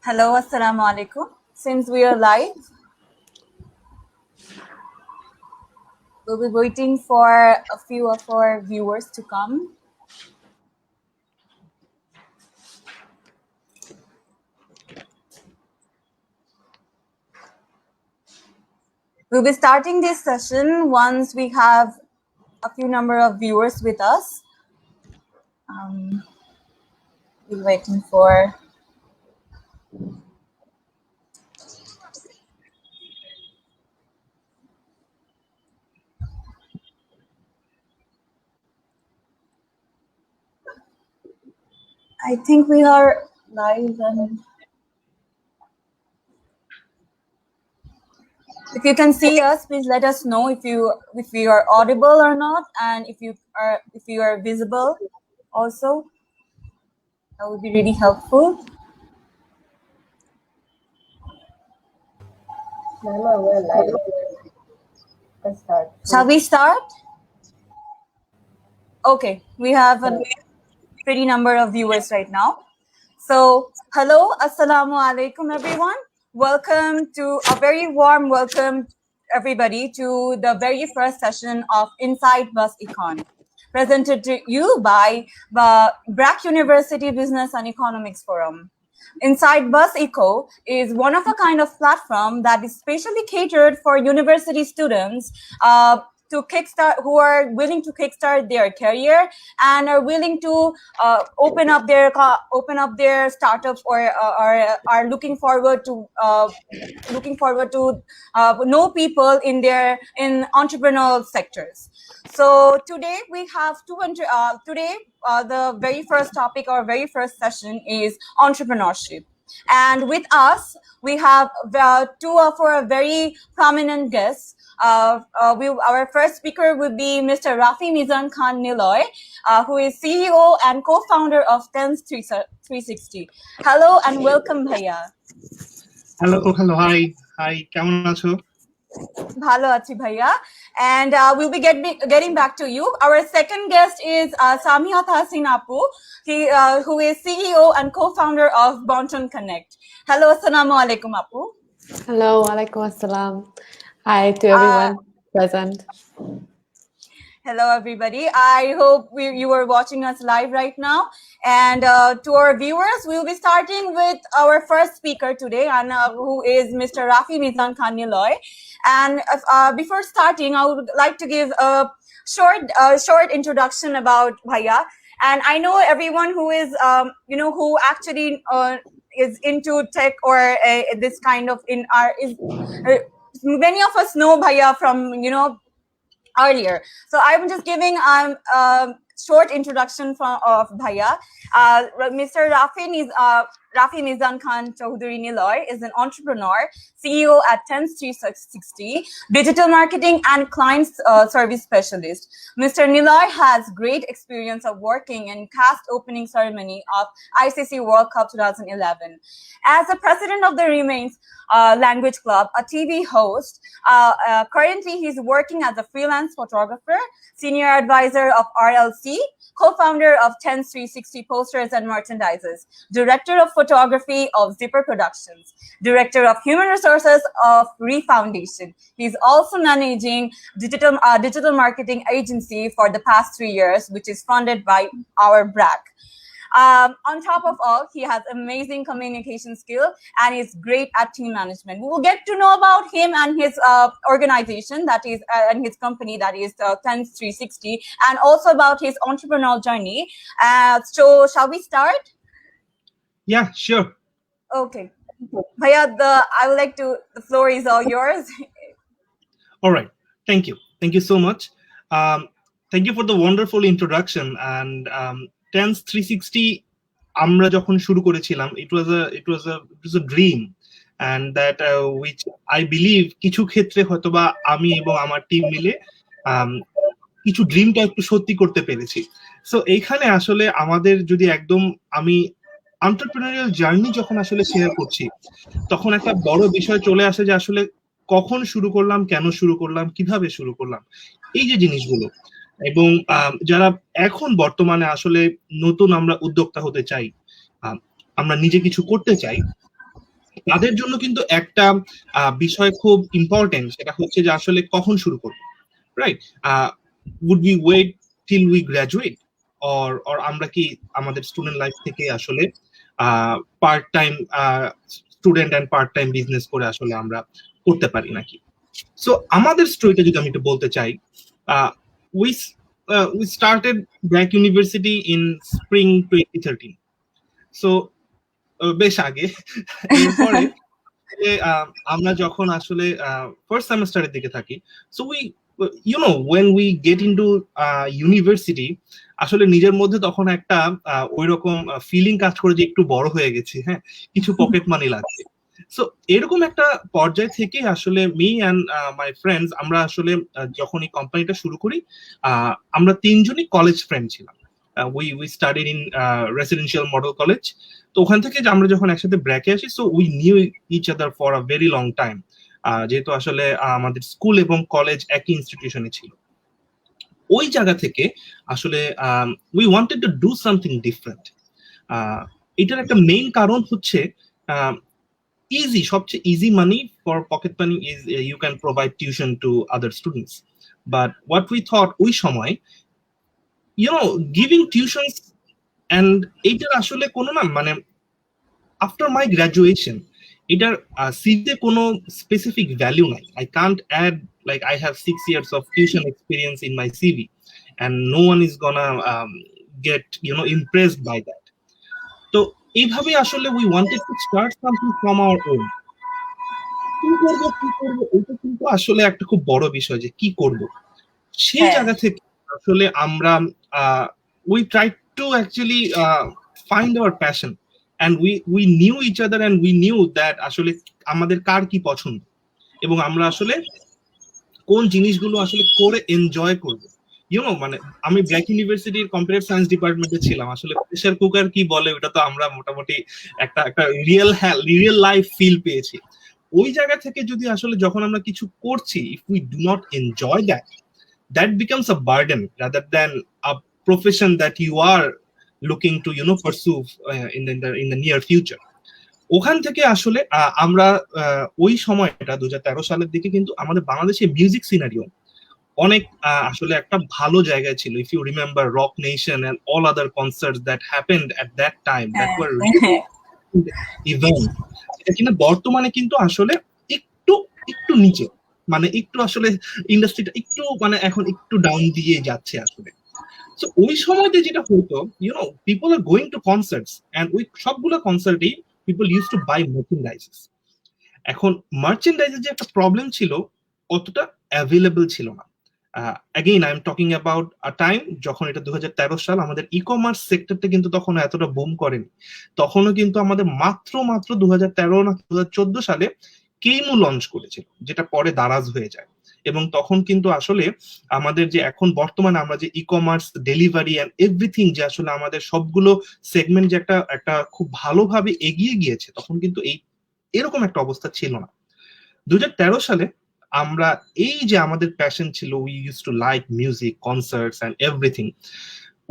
Hello, assalamu alaikum. Since we are live, we'll be waiting for a few of our viewers to come. We'll be starting this session once we have a few number of viewers with us. We're waiting for. I think we are live, and if you can see us, please let us know if you are audible or not, and if you are visible, also that would be really helpful. We're live. Let's start. Shall we start? Okay, we have a pretty number of viewers right now. So, hello, assalamu alaikum, everyone. Welcome to a very warm welcome, everybody, to the very first session of Inside Bus Econ, presented to you by the BRAC University Business and Economics Forum. Inside Bus Eco is one of a kind of platform that is specially catered for university students to kickstart, who are willing to kickstart their career and are willing to open up their startups or are looking forward to know people in entrepreneurial sectors. So today we have the very first topic or very first session is entrepreneurship. And with us, we have two of our very prominent guests. Our first speaker will be Mr. Rafi Mizan Khan Niloy, who is CEO and co-founder of TENS 360. Hello and welcome, Bhaiya. Hello, hi, কেমন আছো? Bhalo achi bhaiya, and we'll be getting back to you. Our second guest is Samihat Hasin Apu, who is CEO and co-founder of Bonton Connect. Hello, assalamu alaikum Apu. Hello, alaikum assalam. Hi to everyone present. Hello, everybody. I hope you are watching us live right now. And to our viewers, we'll be starting with our first speaker today, and who is Mr. Rafi Mizan Khan Niloy. And before starting, I would like to give a short introduction about Bhaiya. And I know everyone who is, who actually is into tech or this kind of many of us know Bhaiya from, earlier. So I'm just giving short introduction of Bhaiya. Mr. Rafi Mizan Khan Chaudhary Niloy is an entrepreneur, CEO at TENS 360, digital marketing and client service specialist. Mr. Niloy has great experience of working in cast opening ceremony of ICC World Cup 2011. As the president of the Remains Language Club, a TV host, currently he's working as a freelance photographer, senior advisor of RLC, co-founder of TENS 360 Posters and Merchandises, director of photography of Zipper Productions, director of human resources of ReFoundation. He's also managing digital marketing agency for the past 3 years, which is funded by our BRAC. On top of all, he has amazing communication skill and is great at team management. We will get to know about him and his organization, that is, and his company, that is TENS 360, and also about his entrepreneurial journey. So shall we start? Yeah, sure. Okay. Bhaiya, the floor is all yours. All right. Thank you. Thank you so much. Thank you for the wonderful introduction. And TENS 360 আমরা যখন শুরু করেছিলাম, it was a dream, and that which I believe কিছু ক্ষেত্রে হয়তোবা আমি এবং আমার টিম মিলে কিছু ড্রিমটা একটু সত্যি করতে পেরেছি। সো এইখানে আসলে আমাদের যদি একদম আমি এন্টারপ্রেনারিয়াল জার্নি যখন আসলে শেয়ার করছি, তখন একটা বড় বিষয় চলে আসে যে আসলে কখন শুরু করলাম, কেন শুরু করলাম, কিভাবে শুরু করলাম, এই যে জিনিসগুলো। এবং যারা এখন বর্তমানে আসলে নতুন আমরা উদ্যোক্তা হতে চাই, আমরা নিজে কিছু করতে চাই, তাদের জন্য কিন্তু একটা বিষয় খুব ইম্পর্টেন্ট, সেটা হচ্ছে যে আসলে কখন শুরু করবো, right? would we wait till we graduate, or আমরা কি আমাদের স্টুডেন্ট লাইফ থেকে আসলে part time student and part time business করে আসলে আমরা করতে পারি নাকি? সো আমাদের স্টোরিটা যদি আমি একটু বলতে চাই, we started BRAC university in spring 2013, so বেশ আগে। এরপরে আমরা যখন আসলে ফার্স্ট সেমেস্টারের দিকে থাকি, so we when we get into university, আসলে নিজের মধ্যে তখন একটা ওইরকম ফিলিং কাজ করে যে একটু বড় হয়ে গেছি, হ্যাঁ, কিছু পকেট মানি লাগছে। সো এরকম একটা পর্যায় থেকে আসলে মি অ্যান্ড মাই ফ্রেন্ডস, আমরা আসলে যখন এই কোম্পানিটা শুরু করি, আমরা তিনজনই কলেজ ফ্রেন্ড ছিলাম। we studied in residential model college. তো ওখান থেকে আমরা যখন একসাথে ব্র্যাকে আসি, so we knew each other for a very long time, যেহেতু আসলে আমাদের স্কুল এবং কলেজ একই ইনস্টিটিউশনে ছিল। ওই জায়গা থেকে আসলে we wanted to do something different. এটার একটা মেইন কারণ হচ্ছে easy, সবচেয়ে easy money for pocket money is you can provide tuition to other students, but what we thought ওই সময়, giving tuitions and এটার আসলে কোনো না, মানে after my graduation এটার সিভিতে কোনো স্পেসিফিক ভ্যালু নাই। I can't add like I have 6 years of tuition experience in my CV and no one is gonna get impressed by that. তো এইভাবে আসলে we wanted to start something from our own. কি করবো এটা কিন্তু আসলে একটা খুব বড় বিষয়, যে কি করব। সেই জায়গা থেকে আসলে আমরা we tried to actually find our passion and we knew each other and we knew that আসলে আমাদের কার কি পছন্দ এবং আমরা আসলে কোন জিনিসগুলো আসলে করে এনজয় করব। মানে আমি ব্র্যাক ইউনিভার্সিটির কম্পিউটার সায়েন্স ডিপার্টমেন্টে ছিলাম, আসলে প্রেসার কুকার কি বলে ওটা তো আমরা মোটামুটি একটা রিয়েল লাইফ ফিল পেয়েছি। ওই জায়গা থেকে যদি আসলে যখন আমরা কিছু করছি, if we do not enjoy that becomes a burden rather than a profession that you are looking to pursue in the near future. ওখান থেকে আসলে আমরা ওই সময়টা 2013 সালের দিকে কিন্তু আমাদের বাংলাদেশে মিউজিক সিনারিও অনেক আসলে একটা ভালো জায়গায় ছিল। If you remember rock nation and all other concerts that happened at that time, that war event, এটা কিন্তু বর্তমানে কিন্তু আসলে একটু নিচে, মানে একটু আসলে ইন্ডাস্ট্রিটা একটু মানে এখন একটু ডাউন দিয়ে যাচ্ছে আসলে। সো ওই সময়তে যেটা হতো, people are going to concerts and ওই সবগুলো কনসার্টেই people use to buy merchandises. এখন মার্চেন্ডাইজের যে একটা প্রবলেম ছিল, অতটা অ্যাভেলেবল ছিল না। again I am talking about a time যখন এটা 2013 সাল, আমাদের ই-কমার্স সেক্টরটা কিন্তু তখন এতটা বুম করেনি। তখনও কিন্তু আমাদের মাত্র 2013 না 2014 সালে কেইমু লঞ্চ করেছিল, যেটা পরে দারাজ হয়ে যায়। এবং তখন কিন্তু আসলে আমাদের যে এখন বর্তমানে আমরা যে ই-কমার্স ডেলিভারি এন্ড এভরিথিং, যে আসলে আমাদের সবগুলো সেগমেন্ট যে একটা খুব ভালোভাবে এগিয়ে গিয়েছে, তখন কিন্তু এরকম একটা অবস্থা ছিল না। 2013 সালে আমরা এই যে আমাদের প্যাশন ছিল, we use to like music, concerts and everything,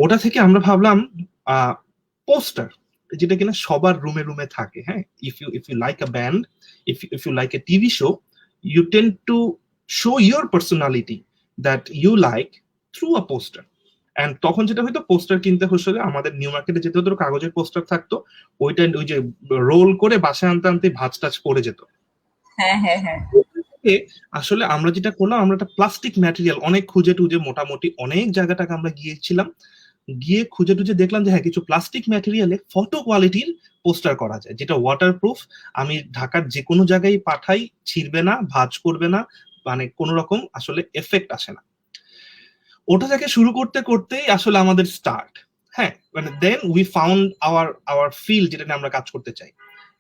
ওটা থেকে আমরা ভাবলাম পোস্টার, যেটা কিনা সবার রুমে রুমে থাকে। হ্যাঁ, if you like a band, if you like a TV show, you tend to show your personality that you like through a poster. And তখন যেটা হয়তো পোস্টার কিনতে হলে আমাদের নিউ মার্কেটে যেতে হতো, কাগজের পোস্টার থাকতো, ওইটা ওই যে রোল করে বাসায় আনতে আনতে ভাঁজ টাচ পড়ে যেত। আসলে আমরা যেটা করলাম, আমরা একটা প্লাস্টিক ম্যাটেরিয়াল অনেক খুঁজে টুজে মোটামুটি অনেক জায়গাটাকে আমরা গিয়েছিলাম, গিয়ে খুঁজে টুজে দেখলাম যে হ্যাঁ, কিছু প্লাস্টিক ম্যাটেরিয়ালে ফটো কোয়ালিটির পোস্টার করা যায়, যেটা ওয়াটারপ্রুফ। আমি ঢাকার যে কোনো জায়গায় পাঠাই, ছিড়বে না, ভাঁজ করবে না, মানে কোনো রকম আসলে এফেক্ট আসে না। ওটা থেকে শুরু করতে করতেই আসলে আমাদের স্টার্ট। হ্যাঁ, মানে then we found our field, যেটা আমরা কাজ করতে চাই।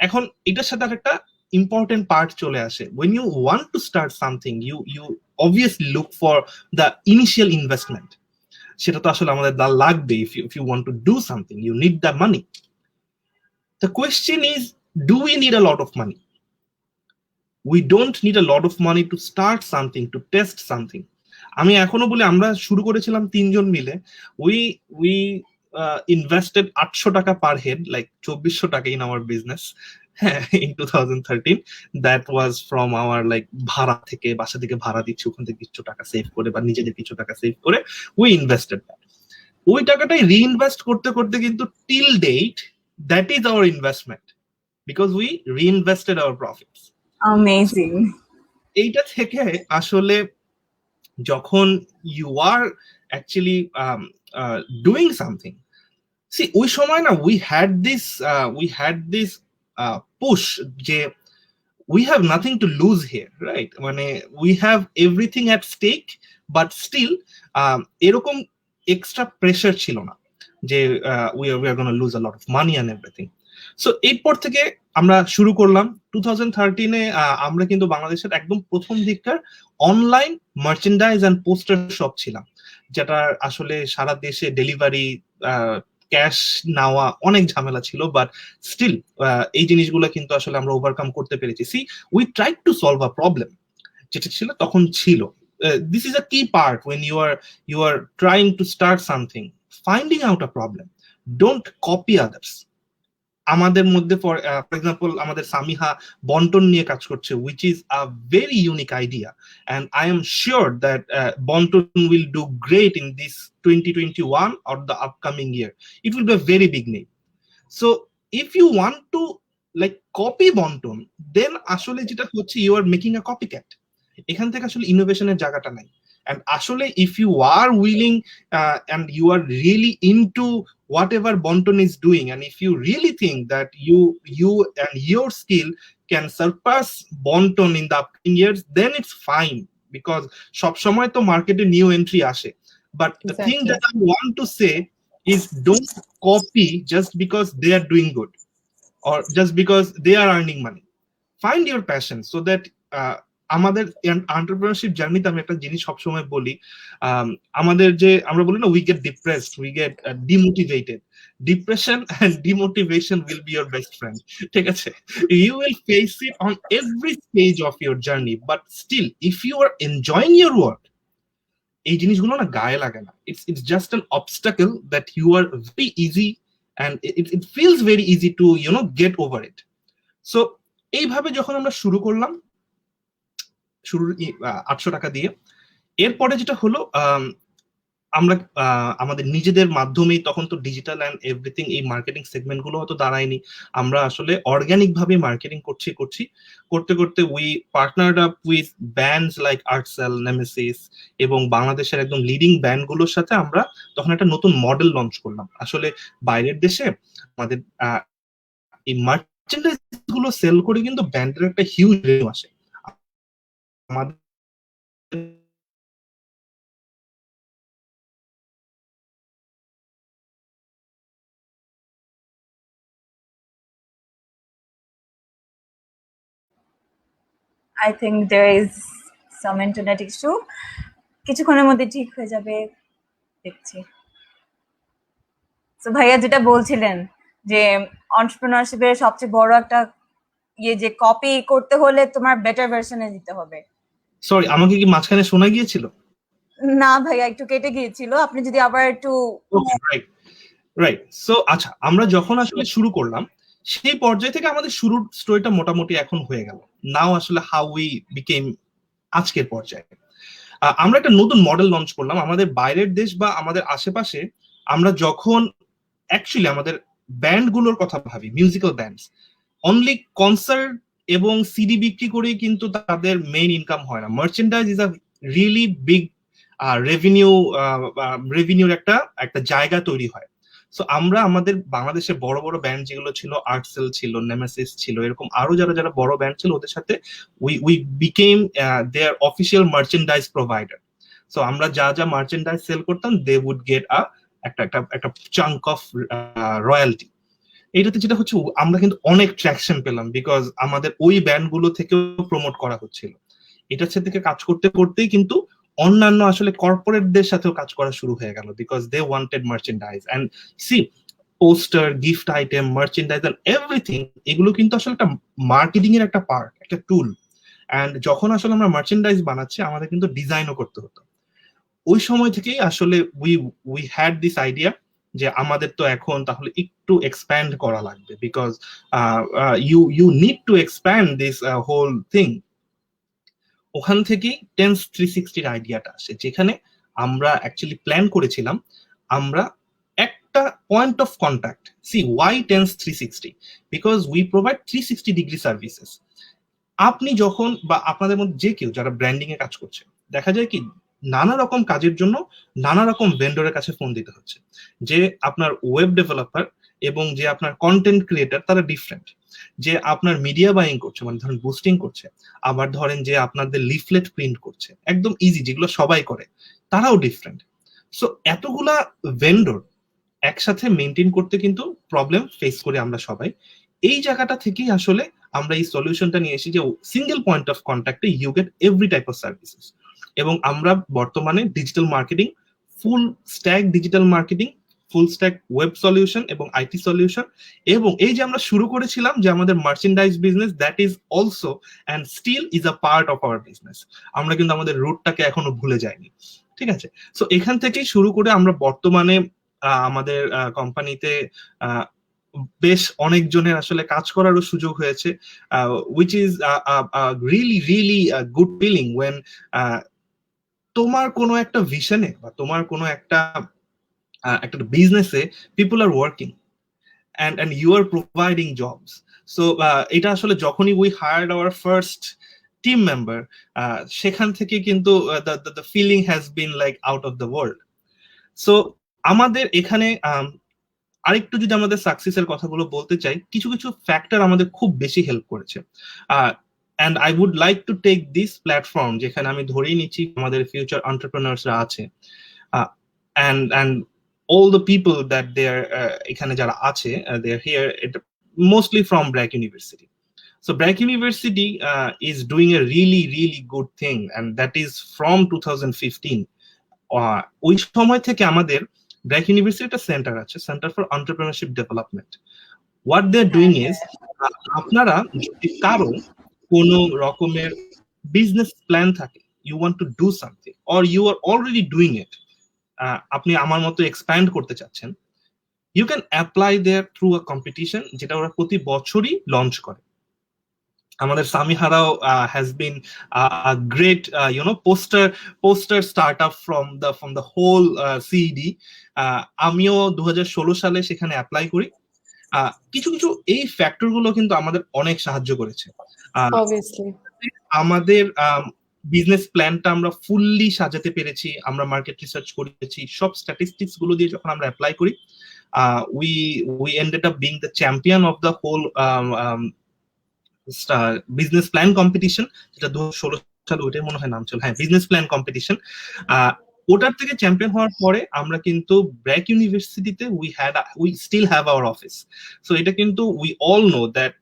এখন এটার সাথে আরেকটা ইম্পর্টেন্ট পার্ট চলে আসে। when you want to start something, you obviously look for the initial investment. সেটা তো আসলে আমাদের লাগবে। if you want to do something, you need the money. The question is, do we need a lot of money? We don't need a lot of money to start something, to test something. আমি এখনো বলি, আমরা শুরু করেছিলাম 3 জন মিলে, we invested 800 টাকা per head, like 2400 টাকা in our business, in 2013. That was from our like ভাড়া থেকে, বাসা থেকে ভাড়া দিচ্ছি, ওখান থেকে কিছু টাকা সেভ করে বা নিজেদের কিছু টাকা সেভ করে we invested that. ওই টাকাটাই রিইনভেস্ট করতে করতে কিন্তু till date that is our investment because we reinvested our profits. Amazing. এইটা থেকে আসলে যখন you are actually doing something, see ওই সময় না we had this push যে we have nothing to lose here, right? মানে we have everything at stake, but still এরকম extra pressure ছিল না যে we are going to lose a lot of money and everything. So এরপর থেকে আমরা শুরু করলাম 2013-এ। আমরা কিন্তু বাংলাদেশের একদম প্রথম দিককার online merchandise and poster shop ছিলাম, যেটা আসলে সারা দেশে ডেলিভারি ক্যাশ নেওয়া অনেক ঝামেলা ছিল, বাট স্টিল এই জিনিসগুলো কিন্তু আসলে আমরা ওভারকাম করতে পেরেছি। See we tried to solve a problem, যেটা ছিল তখন ছিল। This is a key part when you are trying to start something, finding out a problem, don't copy others. আমাদের মধ্যে ফর এক্সাম্পল আমাদের সামিহা বন্টন নিয়ে কাজ করছে, which is a very unique idea, and I am sure that Bonton will do great in this 2021 or the upcoming year. It will be a very big name. So if you want to like copy Bonton, then আসলে যেটা হচ্ছে you are making a copycat. এখান থেকে আসলে ইনোভেশনের জায়গাটা নাই। And আসলে if you are willing and you are really into whatever Bonton is doing, and if you really think that you and your skill can surpass Bonton in the upcoming years, then it's fine, because সব সময় তো মার্কেটে new entry আসে। But the thing that I want to say is don't copy just because they are doing good or just because they are earning money. Find your passion so that আমাদের entrepreneurship জার্নিতে আমি একটা জিনিস সবসময় বলি, আমাদের যে আমরা বলি না we get depressed, we get demotivated, depression and demotivation will be your best friend, ঠিক আছে? You will face it on every stage of your journey, but still if you are enjoying your work, এই জিনিসগুলো না গায়ে লাগে না। It's just an obstacle that you are very easy and it feels very easy to get over it. So এইভাবে যখন আমরা শুরু করলাম, শুরুর 800 টাকা দিয়ে, এরপরে যেটা হলো আমরা আমাদের নিজেদের মাধ্যমেই, তখন তো ডিজিটাল এন্ড এভরিথিং এই মার্কেটিং সেগমেন্ট গুলো হয়তো দাঁড়ায়নি, আমরা আসলে অর্গানিক ভাবে মার্কেটিং করতে করতে we পার্টনার্ড up with bands like Artcell, Nemesis এবং বাংলাদেশের একদম লিডিং ব্যান্ড গুলোর সাথে আমরা তখন একটা নতুন মডেল লঞ্চ করলাম। আসলে বাইরের দেশে আমাদের এই মার্চেন্ডাইজ গুলো সেল করে কিন্তু ব্যান্ডের একটা হিউজ রেভিনিউ আসে। আমাদের I think there is some internet issue. কিছুক্ষণের মধ্যে ঠিক হয়ে যাবে দেখছি। তো ভাইয়া যেটা বলছিলেন যে এন্টারপ্রেনারশিপের সবচেয়ে বড় একটা যে কপি করতে হলে তোমার বেটার ভার্সনে দিতে হবে। সরি, আমাকে কি মাঝখানে শোনা গিয়েছিল? না ভাইয়া, একটু কেটে গিয়েছিল, আপনি যদি আবার একটু। রাইট। সো আচ্ছা, আমরা যখন আসলে শুরু করলাম সেই পর্যায় থেকে আমাদের শুরুর স্টোরিটা মোটামুটি এখন হয়ে গেল। নাও আসলে হাউ উই বিকেম আজকের পর্যায়ে। আমরা একটা নতুন মডেল লঞ্চ করলাম। আমাদের বাইরের দেশ বা আমাদের আশেপাশে আমরা যখন অ্যাকচুয়ালি আমাদের ব্যান্ড গুলোর কথা ভাবি, মিউজিক্যাল ব্যান্ডস, অনলি কনসার্ট এবং সিডি বিক্রি করেই কিন্তু তাদের মেইন ইনকাম হয় না। Merchandise is a really big রেভিনিউর একটা জায়গা তৈরি হয়। সো আমরা আমাদের বাংলাদেশে বড় বড় ব্যান্ড যেগুলো ছিল, আর্টসেল ছিল, নেমেসিস ছিল, এরকম আরো যারা বড় ব্যান্ড ছিল, ওদের সাথে we became their official merchandise provider. So আমরা যা মার্চেন্ডাইজ সেল করতাম, দে উড গেট একটা চাঙ্ক অফ রয়্যালটি। এইটাতে যেটা হচ্ছে আমরা কিন্তু অনেক ট্র্যাকশন পেলাম, বিকজ আমাদের ওই ব্যান্ড গুলো থেকেও প্রমোট করা হচ্ছিল। এটার সাথে কাজ করতে করতেই কিন্তু অন্যান্য আসলে কর্পোরেটদের সাথেও কাজ করা শুরু হয়ে গেল, because they wanted merchandise and see poster, gift item, merchandise and everything, এগুলো কিন্তু আসলে একটা মার্কেটিং এর একটা পার্ট, একটা টুল। এন্ড যখন আসলে আমরা মার্চেন্ডাইজ বানাচ্ছি, আমাদের কিন্তু ডিজাইনও করতে হতো। ওই সময় থেকেই আসলে উই হ্যাড দিস আইডিয়া যে আমাদের তো এখন তাহলে একটু এক্সপ্যান্ড করা লাগবে, because you need to expand this whole thing. ওখান থেকেই টেন্স 360 আইডিয়াটা আসে, যেখানে আমরা অ্যাকচুয়ালি প্ল্যান করেছিলাম আমরা একটা point of contact. See why Tens 360? Because we provide 360 degree services. আপনি যখন বা আপনাদের মধ্যে যে কেউ যারা ব্র্যান্ডিং এ কাজ করছে, দেখা যায় কি নানা রকম কাজের জন্য নানা রকম ভেন্ডরের কাছে ফোন দিতে হচ্ছে। যে আপনার ওয়েব ডেভেলপার এবং যে আপনার কন্টেন্ট ক্রিয়েটার তারা ডিফারেন্ট। যে আপনার মিডিয়া বাইং করছে, মানে ধরেন বুস্টিং করছে, আবার ধরেন যে আপনাদের লিফলেট প্রিন্ট করছে, একদম ইজি, যেগুলো সবাই করে, তারাও ডিফারেন্ট। সো এতগুলা ভেন্ডর একসাথে মেনটেন করতে কিন্তু প্রবলেম ফেস করি আমরা সবাই। এই জায়গাটা থেকেই আসলে আমরা এই সলিউশনটা নিয়ে এসেছি যে সিঙ্গেল পয়েন্ট অফ কন্ট্যাক্টে you get every type of services. এবং আমরা বর্তমানে digital marketing, full stack digital marketing, full stack web solution এবং আইটি সলিউশন, এবং এই যে আমরা শুরু করেছিলাম যে আমাদের merchandise business, that is also and still is a part of our business. আমরা কিন্তু আমাদের রুটটাকে এখনো ভুলে যাইনি, ঠিক আছে? সো এখান থেকেই শুরু করে আমরা বর্তমানে আমাদের কোম্পানিতে বেশ অনেকজনের আসলে কাজ করারও সুযোগ হয়েছে, which is really really good feeling when তোমার কোনো একটা ভিশনে বা তোমার কোনো একটা একটা বিজনেসে people are working and you are providing jobs. So এটা আসলে যখনই we hired our first team member, সেখান থেকে কিন্তু the feeling has been like out of the world. So আমাদের এখানে আরেকটু যদি আমাদের সাকসেসের কথাগুলো বলতে চাই, কিছু কিছু ফ্যাক্টর আমাদের খুব বেশি হেল্প করেছে। and I would like to take this platform যেখানে আমি ধরেই নিচ্ছি আমাদের ফিউচার এন্টারপ্রেনার্সরা আছে, and all the people that they are এখানে যারা আছে, they are here mostly from BRAC University. So BRAC University is doing a really really good thing, and that is from 2015. ওই সময় থেকে আমাদের BRAC University একটা centre আছে, centre for entrepreneurship development. What they are doing is, আপনারা যদি কারো কোনো রকমের বিজনেস প্ল্যান থাকে, you want to do something or you are already doing it, আপনি আমার মতো এক্সপ্যান্ড করতে চাচ্ছেন, you can apply there through a competition, যেটা ওরা প্রতি বছরই লঞ্চ করে। আমাদের সামিহারাও has been a great poster startup from the whole CED. আমিও 2016 সালে সেখানে অ্যাপ্লাই করি। কিছু কিছু এই ফ্যাক্টর গুলো কিন্তু আমাদের অনেক সাহায্য করেছে। আমাদের বিজনেস প্ল্যানটা আমরা ফুললি সাজাতে পেরেছি, আমরা মার্কেট রিসার্চ করেছি, সব স্ট্যাটিস্টিক্স গুলো দিয়ে যখন আমরা অ্যাপ্লাই করি, we ended up being the champion of the whole business plan competition, যেটা 2016 সালে ওইটাই মনে হয় নাম ছিল, হ্যাঁ, বিজনেস প্ল্যান কম্পিটিশন। ওটার থেকে চ্যাম্পিয়ন হওয়ার পরে আমরা কিন্তু ব্র্যাক ইউনিভার্সিটিতে we still have our office. So এটা কিন্তু we all know that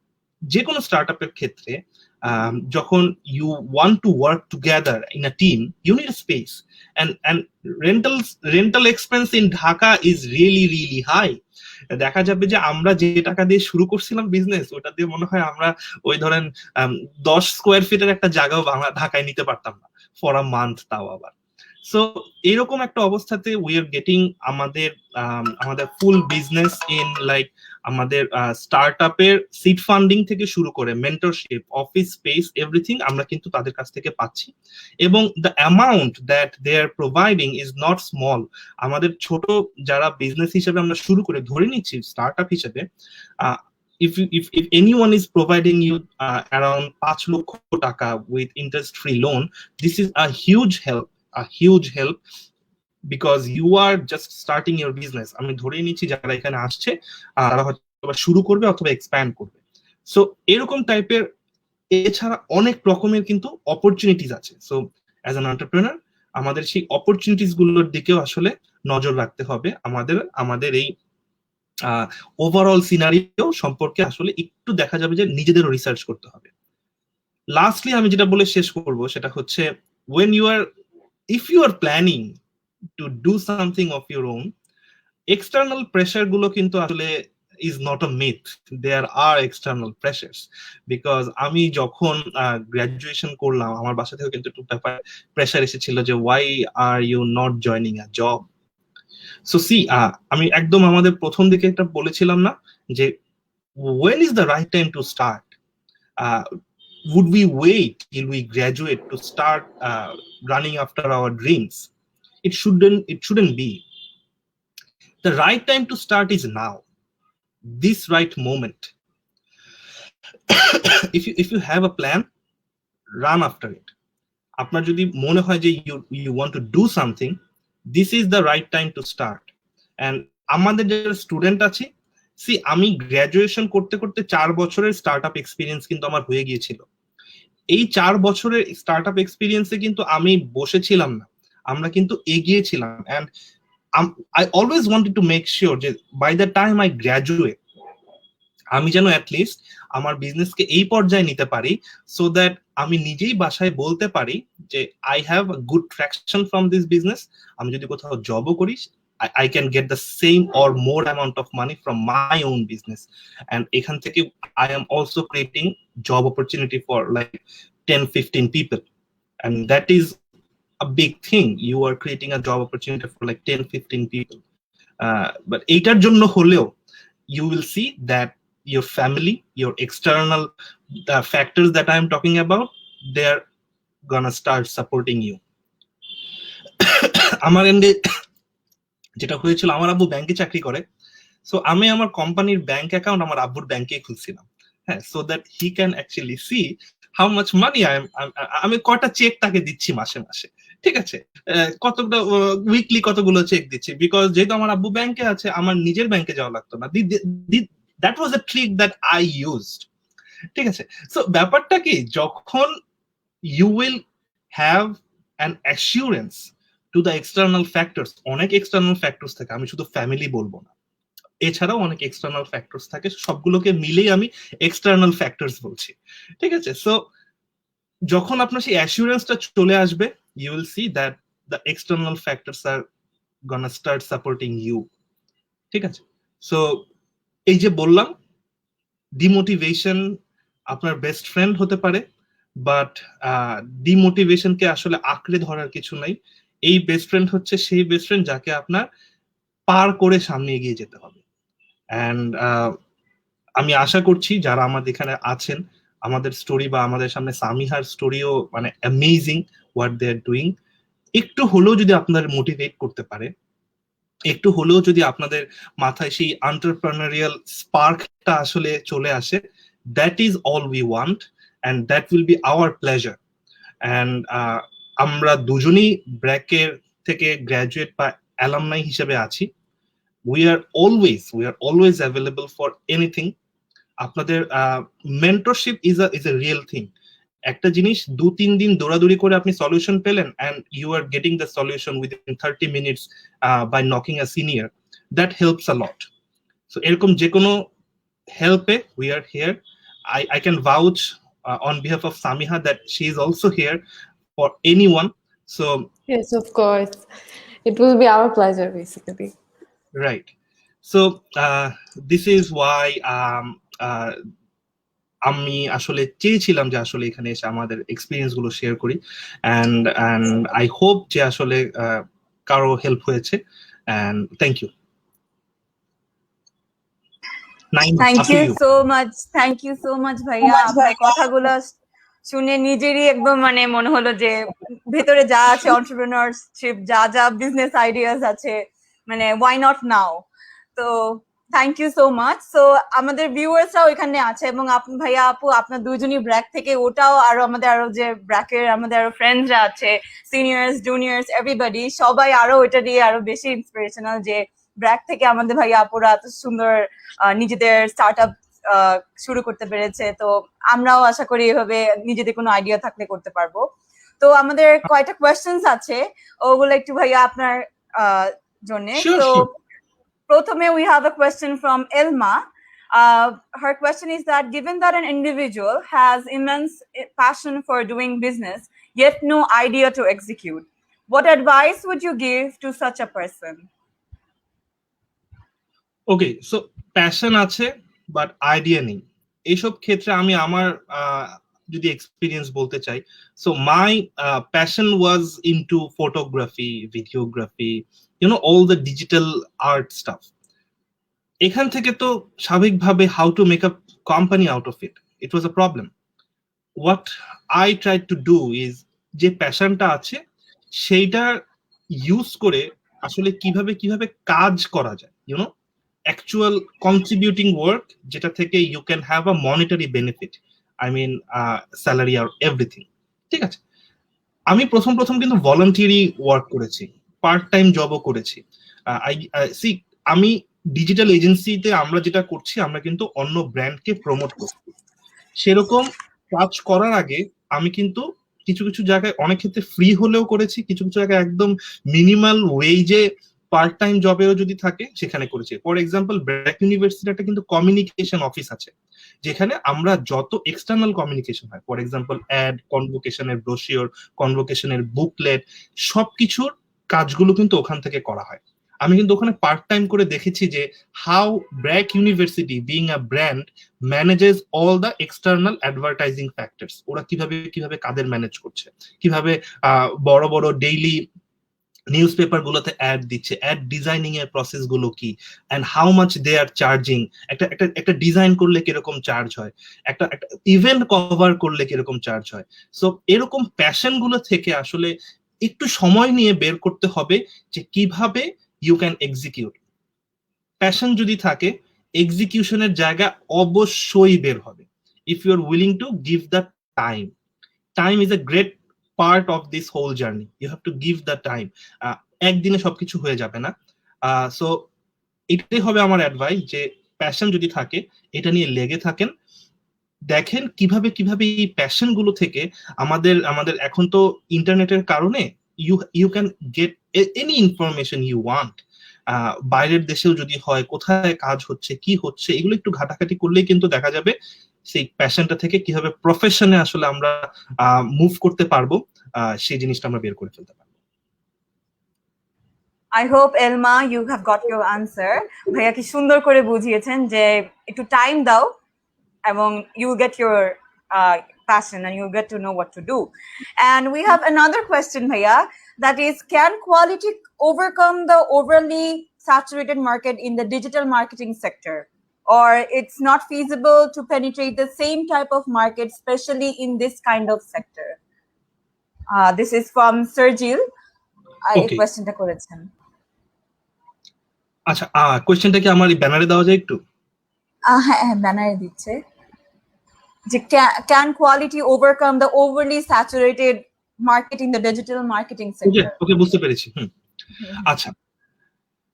যে কোনো স্টার্টআপের ক্ষেত্রে যখন you want to work together in a team, you need a space, and rental expense in Dhaka is really really high. দেখা যাবে যে আমরা যে টাকা দিয়ে শুরু করছিলাম বিজনেস, ওটা দিয়ে মনে হয় আমরা ওই ধরেন 10 স্কোয়ার ফিটের একটা জায়গাও ঢাকায় নিতে পারতাম না ফর আ মান্থ, তাও আবার। সো এরকম একটা অবস্থাতে উই আর গেটিং আমাদের ফুল বিজনেস ইন লাইক আমাদের স্টার্টআপের সিড ফান্ডিং থেকে শুরু করে মেন্টরশিপ, অফিস স্পেস, এভরিথিং আমরা কিন্তু তাদের কাছ থেকে পাচ্ছি। এবং the amount that they are providing is not small. আমাদের ছোট যারা বিজনেস হিসেবে আমরা শুরু করে ধরে নিচ্ছি স্টার্টআপ হিসেবে, if anyone is providing you around 5 লক্ষ টাকা with interest free loan, this is a huge help because you are just starting your business. আমি ধরেই নিচ্ছি যারা এখানে আসছে তারা হয়তো শুরু করবে অথবা এক্সপ্যান্ড করবে। সো এরকম টাইপের এছাড়া অনেক রকমের কিন্তু অপরচুনিটিস আছে। সো অ্যাজ অ্যান এন্টারপ্রেনার আমাদের সেই অপরচুনিটিস গুলোর দিকেও আসলে নজর রাখতে হবে। আমাদের এই ওভারঅল সিনারিও সম্পর্কে আসলে একটু দেখা যাবে যে নিজেদেরও রিসার্চ করতে হবে। লাস্টলি আমি যেটা বলে শেষ করব সেটা হচ্ছে, if you are planning to do something of your own, external pressure গুলো কিন্তু আসলে is not a myth. There are external pressures, because আমি যখন গ্রাজুয়েশন করলাম আমার বাসা থেকে কিন্তু টুকটাক প্রেসার এসেছিল যে why are you not joining a job. So see আমি একদম আমাদের প্রথম দিকে একটা বলেছিলাম না যে when is the right time to start? Would we wait till we graduate to start running after our dreams? It shouldn't be. The right time to start is now, this right moment. If you have a plan, run after it. আপনার যদি মনে হয় যে you want to do something, this is the right time to start. And আমাদের যারা student আছে, আমি graduation করতে করতে 4 বছরের স্টার্টআপ এক্সপিরিয়েন্স কিন্তু আমার হয়ে গিয়েছিল। এই 4 বছরের স্টার্টআপ এক্সপিরিয়েন্সে কিন্তু আমি বসেছিলাম না, আমরা কিন্তু এগিয়েছিলাম। And I always wanted to make sure যে by the time I graduate আমি যেন অ্যাটলিস্ট আমার বিজনেসকে এই পর্যায়ে নিতে পারি, সো দ্যাট আমি নিজেই বাসায় বলতে পারি যে I have a good traction from this business. আমি যদি কোথাও জবও করি, I can get the same or more amount of money from my own business. And এখান থেকে I am also creating job opportunity for like 10-15 people. And that is a big thing. You are creating a job opportunity for like 10-15 people. But এইটার জন্য হলেও you will see that your family, your external factors that I am talking about, they're gonna start supporting you. আমার এন্ডে যেটা হয়েছিল, আমার আব্বু ব্যাংকে চাকরি করে, সো আমি আমার কোম্পানির ব্যাংক অ্যাকাউন্ট আমার আব্বুর ব্যাংকে খুলছিলাম, হ্যাঁ, so that he can actually C how much money আমি কয়টা চেক তাকে দিচ্ছি মাসে মাসে, ঠিক আছে, কতটা উইকলি কতগুলো চেক দিচ্ছি, বিকজ যেহেতু আমার আব্বু ব্যাংকে আছে আমার নিজের ব্যাংকে যাওয়া লাগতো না। That was a trick that I used, ঠিক আছে। সো ব্যাপারটা কি, যখন you will have an assurance to the external factors, অনেক এক্সটার্নাল ফ্যাক্টরস থাকে, আমি শুধু ফ্যামিলি বলবো না, এছাড়াও অনেক এক্সটার্নাল ফ্যাক্টরস থাকে, সবগুলোকে মিলেই আমি এক্সটার্নাল ফ্যাক্টরস বলছি, ঠিক আছে। সো যখন আপনার সেই অ্যাসিউরেন্সটা চলে আসবে, you will see that the external factors are gonna start supporting you, ঠিক আছে। সো এই যে বললাম, ডিমোটিভেশন আপনার বেস্ট ফ্রেন্ড হতে পারে, বাট ডিমোটিভেশনকে আসলে আঁকড়ে ধরার কিছু নাই। এই বেস্ট ফ্রেন্ড হচ্ছে সেই বেস্ট ফ্রেন্ড যাকে আপনার পার করে সামনে এগিয়ে যেতে হবে। অ্যান্ড আমি আশা করছি যারা আমাদের এখানে আছেন, আমাদের স্টোরি বা আমাদের সামনে সামিহার স্টোরিও মানে amazing what they are doing, একটু হলেও যদি আপনাদের মোটিভেট করতে পারে, একটু হলেও যদি আপনাদের মাথায় সেই এন্টারপ্রেনারিয়াল স্পার্কটা আসলে চলে আসে, that is all we want and that will be our pleasure. And আমরা দুজনই ব্র্যাকের থেকে গ্র্যাজুয়েট বা অ্যালামনাই হিসেবে আছি। we are always available for anything. আপনাদের mentorship is a real thing. একটা জিনিস 2-3 দিন দৌড়াদৌড়ি করে আপনি সলিউশন পেলেন, and you are getting the solution within 30 minutes by knocking a senior. That helps a lot. So এরকম যে কোনো হেল্পে we are here. I can vouch on behalf of Samiha that she is also here for anyone. So Yes, of course. It will be our pleasure, basically. Right. So this is why আমি আসলে চেয়েছিলাম যে আসলে এখানে এসে আমাদের experience গুলো share করি, and I hope যে আসলে কারো হেল্প হয়েছে, and thank you. Thank you so much ভাইয়া। আপনার কথাগুলো শুনে নিজেরই একদম মানে মনে হলো যে ভেতরে যা আছে এন্টারপ্রেনারশিপ, যা বিজনেস আইডিয়াস আছে, মানে why not now. তো thank you so much. So আমাদের ভিউয়ার্সরাও এখানে আছে, এবং ভাইয়া আপু আপনার দুইজনই ব্র্যাক থেকে, ওটাও আমাদের যে ব্র্যাকের আমাদের ফ্রেন্ডসরা আছে, সিনিয়র্স জুনিয়র্স এভরিবডি, সবাই ওইটা দিয়ে বেশি ইন্সপিরেশনাল যে ব্র্যাক থেকে আমাদের ভাইয়া আপুরা এত সুন্দর নিজেদের স্টার্টআপ শুরু করতে পেরেছে। তো আমরাও আশা করি এভাবে নিজেদের কোনো আইডিয়া থাকলে করতে পারবো। তো আমাদের কয়টা কোয়েশ্চেন্স আছে, ওগুলো একটু ভাইয়া আপনার জন্য। তো প্রথমে we have a question from Elma. Her question is that given that an individual has immense passion for doing business yet no idea to execute, what advice would you give to such a person? Okay, so passion আছে but idea নেই, এইসব ক্ষেত্রে আমি আমার যদি experience বলতে চাই, so my passion was into photography, videography, all the digital art stuff. এখান থেকে তো স্বাভাবিকভাবে how to make a company out of it. It was a problem. What I tried to do is যে প্যাশনটা আছে সেইটা use করে আসলে কিভাবে কিভাবে কাজ করা যায়, actual contributing work যেটা থেকে you can have a monetary benefit, I mean salary or everything. ঠিক আছে, আমি প্রথম কিন্তু ভলান্টিয়ারি ওয়ার্ক করেছি, পার্ট টাইম জবও করেছি। আমি ডিজিটাল এজেন্সিতে আমরা যেটা করছি, আমরা কিন্তু অন্য ব্র্যান্ডকে প্রমোট করছি। সেরকম কাজ করার আগে আমি কিন্তু কিছু কিছু জায়গায় অনেক ক্ষেত্রে ফ্রি হলেও করেছি, কিছু কিছু জায়গায় একদম মিনিমাল ওয়েজে পার্ট টাইম জবেও যদি থাকে সেখানে করেছি। ফর এক্সাম্পল, ব্র্যাক ইউনিভার্সিটির একটা কিন্তু কমিউনিকেশন অফিস আছে, যেখানে আমরা যত এক্সটার্নাল কমিউনিকেশন হয়, ফর এক্সাম্পল অ্যাড, কনভোকেশনের ব্রোশিওর, কনভোকেশনের বুকলেট, সবকিছুর কাজগুলো কিন্তু ওখান থেকে করা হয়। আমি কিন্তু ওখানে পার্ট টাইম করে দেখেছি যে how BRAC University being a brand manages all the external advertising factors. ওরা কিভাবে কাদের ম্যানেজ করছে, কিভাবে বড় বড় ডেইলি নিউজ পেপার গুলোতে অ্যাড দিচ্ছে, অ্যাড ডিজাইনিং এর প্রসেস গুলো কি, and how much they are charging, একটা ডিজাইন করলে কিরকম চার্জ হয়, একটা ইভেন্ট কভার করলে কিরকম চার্জ হয়। সো এরকম প্যাশন গুলো থেকে আসলে একটু সময় নিয়ে বের করতে হবে যে কিভাবে ইউ ক্যান এক্সিকিউট। প্যাশন যদি থাকে, এক্সিকিউশনের জায়গা অবশ্যই বের হবে, if you are willing to give the time. Time is a great part of this whole journey, you have to give the time. একদিনে সবকিছু হয়ে যাবে না। সো এটাই হবে আমার অ্যাডভাইস, যে প্যাশন যদি থাকে এটা নিয়ে লেগে থাকেন, দেখেন কিভাবে এই প্যাশন গুলো থেকে আমাদের এখন তো ইন্টারনেটের কারণে you can get any information you want. বাইরের দেশেও যদি হয়, কোথায় কাজ হচ্ছে, কি হচ্ছে, এগুলো একটু ঘাটাঘাটি করলেই কিন্তু দেখা যাবে সেই প্যাশনটা থেকে কিভাবে প্রফেশনে আসলে আমরা মুভ করতে পারবো, সেই জিনিসটা আমরা বের করে ফেলতে পারবো। I hope Elma you have got your answer. ভাইয়া কি সুন্দর করে বুঝিয়েছেন যে একটু টাইম দাও এবং you will get your passion and you'll get to know what to do. And we have another question, Bhaiya, that is, can quality overcome the overly saturated market in the digital marketing sector, or it's not feasible to penetrate the same type of market, especially in this kind of sector? This is from Sergil. Okay. কোয়েশ্চেনটা করেছেন। আচ্ছা, কোয়েশ্চেনটা কি আমার ব্যানারে দেওয়া যায় একটু? হ্যাঁ, ব্যানারে দিচ্ছে যে can quality overcome the overly saturated market in the digital marketing sector? ওকে, বুঝতে পেরেছি। আচ্ছা,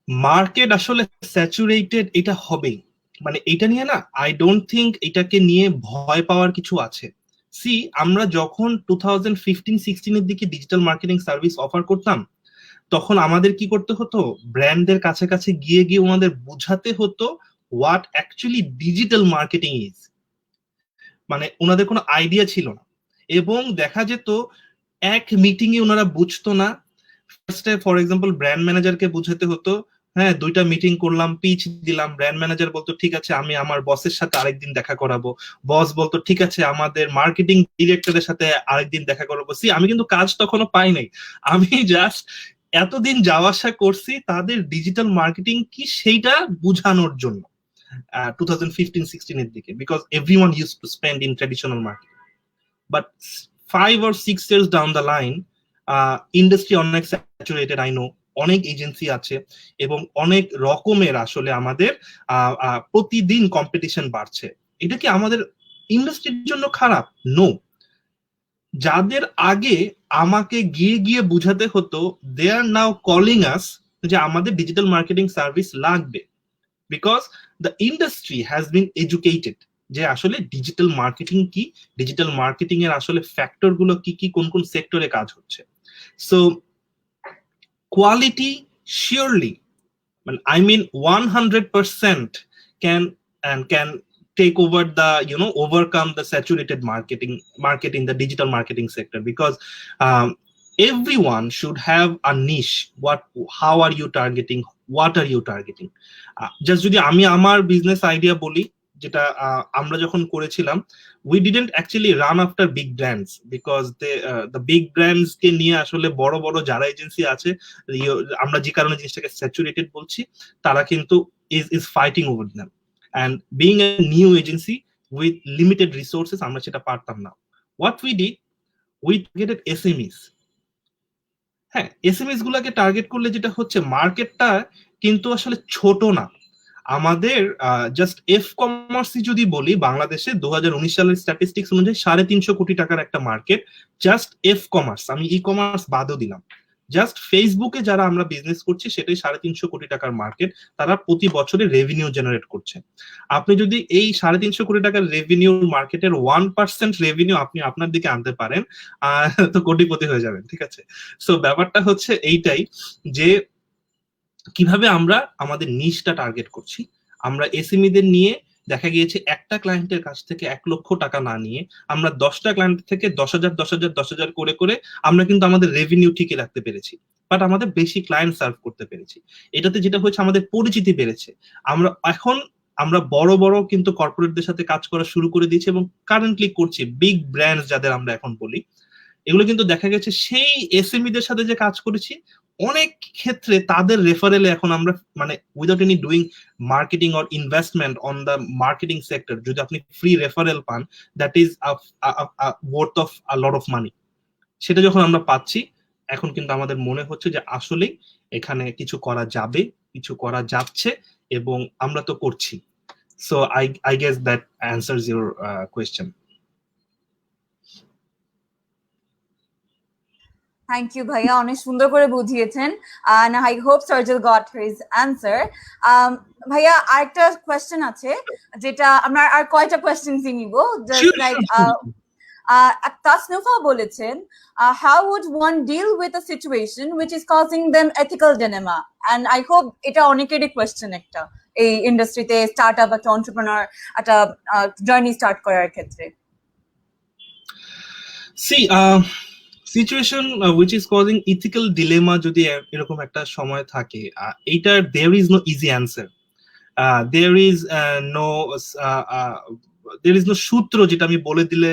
মার্কেট আসলে স্যাচুরেটেড এটা হবেই, মানে এটা নিয়ে না, আই ডোন্ট থিংক এটাকে নিয়ে ভয় পাওয়ার কিছু আছে। আমরা যখন 2015-16 এর দিকে ডিজিটাল মার্কেটিং সার্ভিস অফার করতাম, তখন আমাদের কি করতে হতো, ব্র্যান্ডদের কাছে গিয়ে ওনাদের বোঝাতে হতো what actually digital marketing is. মানে ওনাদের কোনো আইডিয়া ছিল না, এবং দেখা যেত এক মিটিং এ ওনারা বুঝতো না। ফার্স্টে ফর এক্সাম্পল ব্র্যান্ড ম্যানেজারকে বুঝাতে হতো, হ্যাঁ 2টা মিটিং করলাম, পিচ দিলাম, ব্র্যান্ড ম্যানেজার বলতো ঠিক আছে আমি আমার বসের সাথে আরেকদিন দেখা করাবো, বস বলতো ঠিক আছে আমাদের মার্কেটিং ডিরেক্টরের সাথে আরেকদিন দেখা করাবো। আমি কিন্তু কাজ তখনও পাই নাই, আমি জাস্ট এতদিন যাওয়া আসা করছি তাদের ডিজিটাল মার্কেটিং কি সেইটা বুঝানোর জন্য 2015-16 এর দিকে, because everyone used to spend in traditional marketing. But 5 or 6 years down the line, industry অনেক স্যাচুরেটেড, আই নো, অনেক এজেন্সি আছে এবং অনেক রকমের আসলে আমাদের প্রতিদিন কম্পিটিশন বাড়ছে। এটা কি আমাদের ইন্ডাস্ট্রির জন্য খারাপ? নো। যাদের আগে আমাকে গিয়ে বুঝাতে হতো, দে আর নাও কলিং আস যে আমাদের ডিজিটাল মার্কেটিং সার্ভিস লাগবে, because the industry has been educated যে আসলে ডিজিটাল মার্কেটিং কি, ডিজিটাল মার্কেটিং এর আসলে ফ্যাক্টর গুলো কি, কোন সেক্টরে কাজ হচ্ছে। So quality surely, I mean 100% can take over the overcome the saturated market in the digital marketing sector, because everyone should have a niche. How are you targeting, what are you targeting? Just যদি আমি আমার business idea বলি, যেটা আমরা যখন করেছিলাম, we didn't actually run after big brands because the big brands কে নিয়ে আসলে বড় বড় যারা এজেন্সি আছে, আমরা যে কারণে জিনিসটাকে স্যাচুরেটেড বলছি, তারা কিন্তু is fighting over them, and being a new agency with limited resources আমরা সেটা পারতাম না. What we did, we targeted SMEs. হ্যাঁ, এসএমএস গুলাকে টার্গেট করলে যেটা হচ্ছে, মার্কেটটা কিন্তু আসলে ছোট না। আমাদের জাস্ট এফ কমার্সই যদি বলি, বাংলাদেশে 2019 সালের স্ট্যাটিস্টিক্স অনুযায়ী 350 কোটি টাকার একটা মার্কেট, জাস্ট এফ কমার্স, আমি ই কমার্স বাদও দিলাম। জাস্ট ফেসবুকে যারা আমরা বিজনেস করছি সেটাই 350 কোটি টাকার মার্কেট, তারা প্রতি বছরে রেভিনিউ জেনারেট করছে। আপনি যদি এই 350 কোটি টাকার রেভিনিউ মার্কেটের 1% রেভিনিউ আপনি আপনার দিকে আনতে পারেন, তো কোটিপতি হয়ে যাবেন, ঠিক আছে? সো ব্যাপারটা হচ্ছে এইটাই, যে কিভাবে আমরা আমাদের নিশটা টার্গেট করছি। আমরা এসএমইদের নিয়ে দেখা গিয়েছে একটা ক্লায়েন্টের কাছ থেকে 1 লক্ষ টাকা না নিয়ে আমরা 10টা ক্লায়েন্ট থেকে 10,000 10,000 10,000 করে করে আমরা কিন্তু আমাদের রেভিনিউ ঠিকই রাখতে পেরেছি, বাট আমাদের বেশি ক্লায়েন্ট সার্ভ করতে পেরেছি। এটাতে যেটা হয়েছে, আমাদের পরিচিতি বেড়েছে। আমরা বড় বড় কিন্তু কর্পোরেটদের সাথে কাজ করা শুরু করে দিয়েছি, এবং কারেন্টলি করছি বিগ ব্র্যান্ডস যাদের আমরা এখন বলি। এগুলো কিন্তু দেখা গেছে সেই এসএমইদের সাথে যে কাজ করেছি, অনেক ক্ষেত্রে তাদের রেফারেলে এখন আমরা, মানে without any doing marketing or investment on the marketing sector, যদি আপনি ফ্রি রেফারেল পান, that is worth of a lot of money. সেটা যখন আমরা পাচ্ছি, এখন কিন্তু আমাদের মনে হচ্ছে যে আসলেই এখানে কিছু করা যাবে, কিছু করা যাচ্ছে, এবং আমরা তো করছি। So I guess that answers your question. Thank you ভাইয়া, অনেক সুন্দর করে বুঝিয়েছেন, and I hope Sergil got his answer. ভাইয়া আরেকটা কোয়েশ্চেন আছে, যেটা আমরা আর কয়টা কোয়েশ্চেনই নিব, জাস্ট লাইক Tasnufa বলেছেন, how would one deal with a situation which is causing them ethical dilemma? And I hope এটা অনেকেরই কোয়েশ্চেন, একটা এই ইন্ডাস্ট্রিতে স্টার্টআপ একটা এন্টারপ্রেনার একটা জার্নি স্টার্ট করার ক্ষেত্রে। See, situation which is causing ethical dilemma যদি এরকম একটা সময় থাকে, এইটার there is no easy answer. There is no সূত্র যেটা আমি বলে দিলে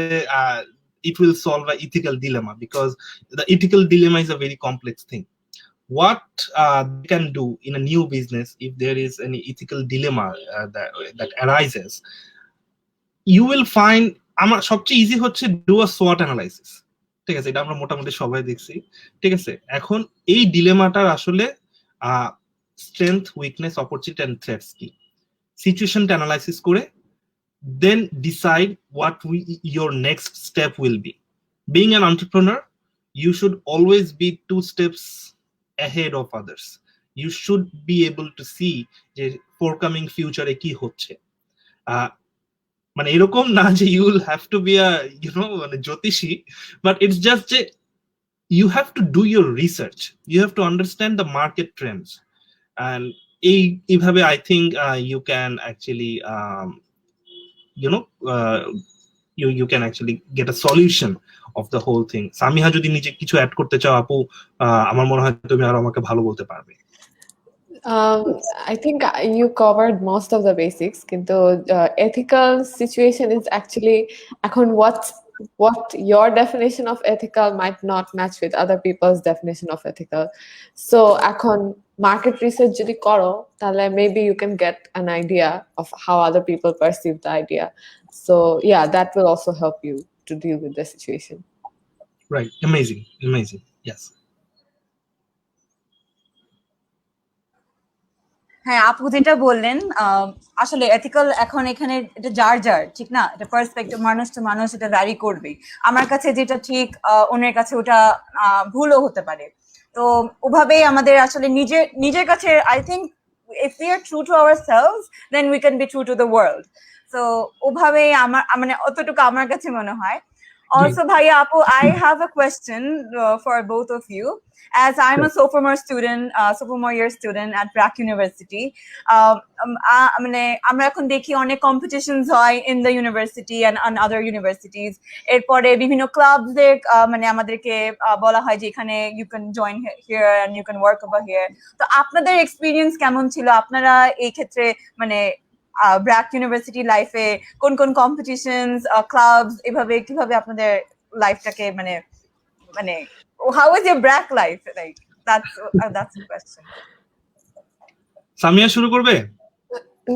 it will solve an ethical dilemma, because the ethical dilemma is a very complex thing. What they can do in a new business, if there is any ethical dilemma that arises, you will find, আমার সবচেয়ে easy হচ্ছে do a SWOT analysis. ঠিক আছে, এটা আমরা মোটামুটি সবাই দেখছি, ঠিক আছে? এখন এই ডিলেমাটার আসলে strength, weakness, opportunity and threats কি, সিচুয়েশনটা অ্যানালাইসিস করে then decide what your next step will be. Being an entrepreneur, you should always be 2 steps ahead of others. You should be able to see যে forthcoming future কি হচ্ছে। মানে এরকম না যে you will have to be a মানে জ্যোতিষী, but it's just যে you have to do your research, you have to understand the market trends, and এইভাবে I think you can actually you can actually get a solution of the whole thing. Samiha যদি নিজে কিছু add করতে চাও আপু, আমার মনে হয় তুমি আরো আমাকে ভালো বলতে পারবে। I think you covered most of the basics. Kintu ethical situation is actually what your definition of ethical might not match with other people's definition of ethical. So এখন market research যদি করো, তাহলে maybe you can get an idea of how other people perceive the idea. So yeah, that will also help you to deal with the situation. Right, amazing, yes. হ্যাঁ, আপু যেটা বললেন, আসলে ethical এখন এখানে এটা যার ঠিক না, এটা পার্সপেক্টিভ, মানুষ তো মানুষ, এটা ভ্যারি করবে। আমার কাছে যেটা ঠিক, অন্যের কাছে ওটা ভুলও হতে পারে। তো ওভাবেই আমাদের আসলে নিজের কাছে, I think if we are true to ourselves, then we can be true to the world. So ওভাবেই আমার, মানে অতটুকু আমার কাছে মনে হয়। Also, Bhaiya Apu, I have a question for both of you. As I'm a sophomore year student at Prague University, মানে আমরা এখন দেখি অনেক competitions হয় in the university and on other universities. এরপরে বিভিন্ন clubs এর মানে আমাদেরকে বলা হয় যে এখানে you can join here and you can work over here. তো আপনাদের experience কেমন ছিল? আপনারা এই ক্ষেত্রে মানে ব্র্যাক ইউনিভার্সিটি লাইফে কোন কোন কম্পিটিশনস ক্লাবস এভাবে কিভাবে আপনাদের লাইফটাকে মানে মানে how is your BRAC life like that's the question. Samia শুরু করবে?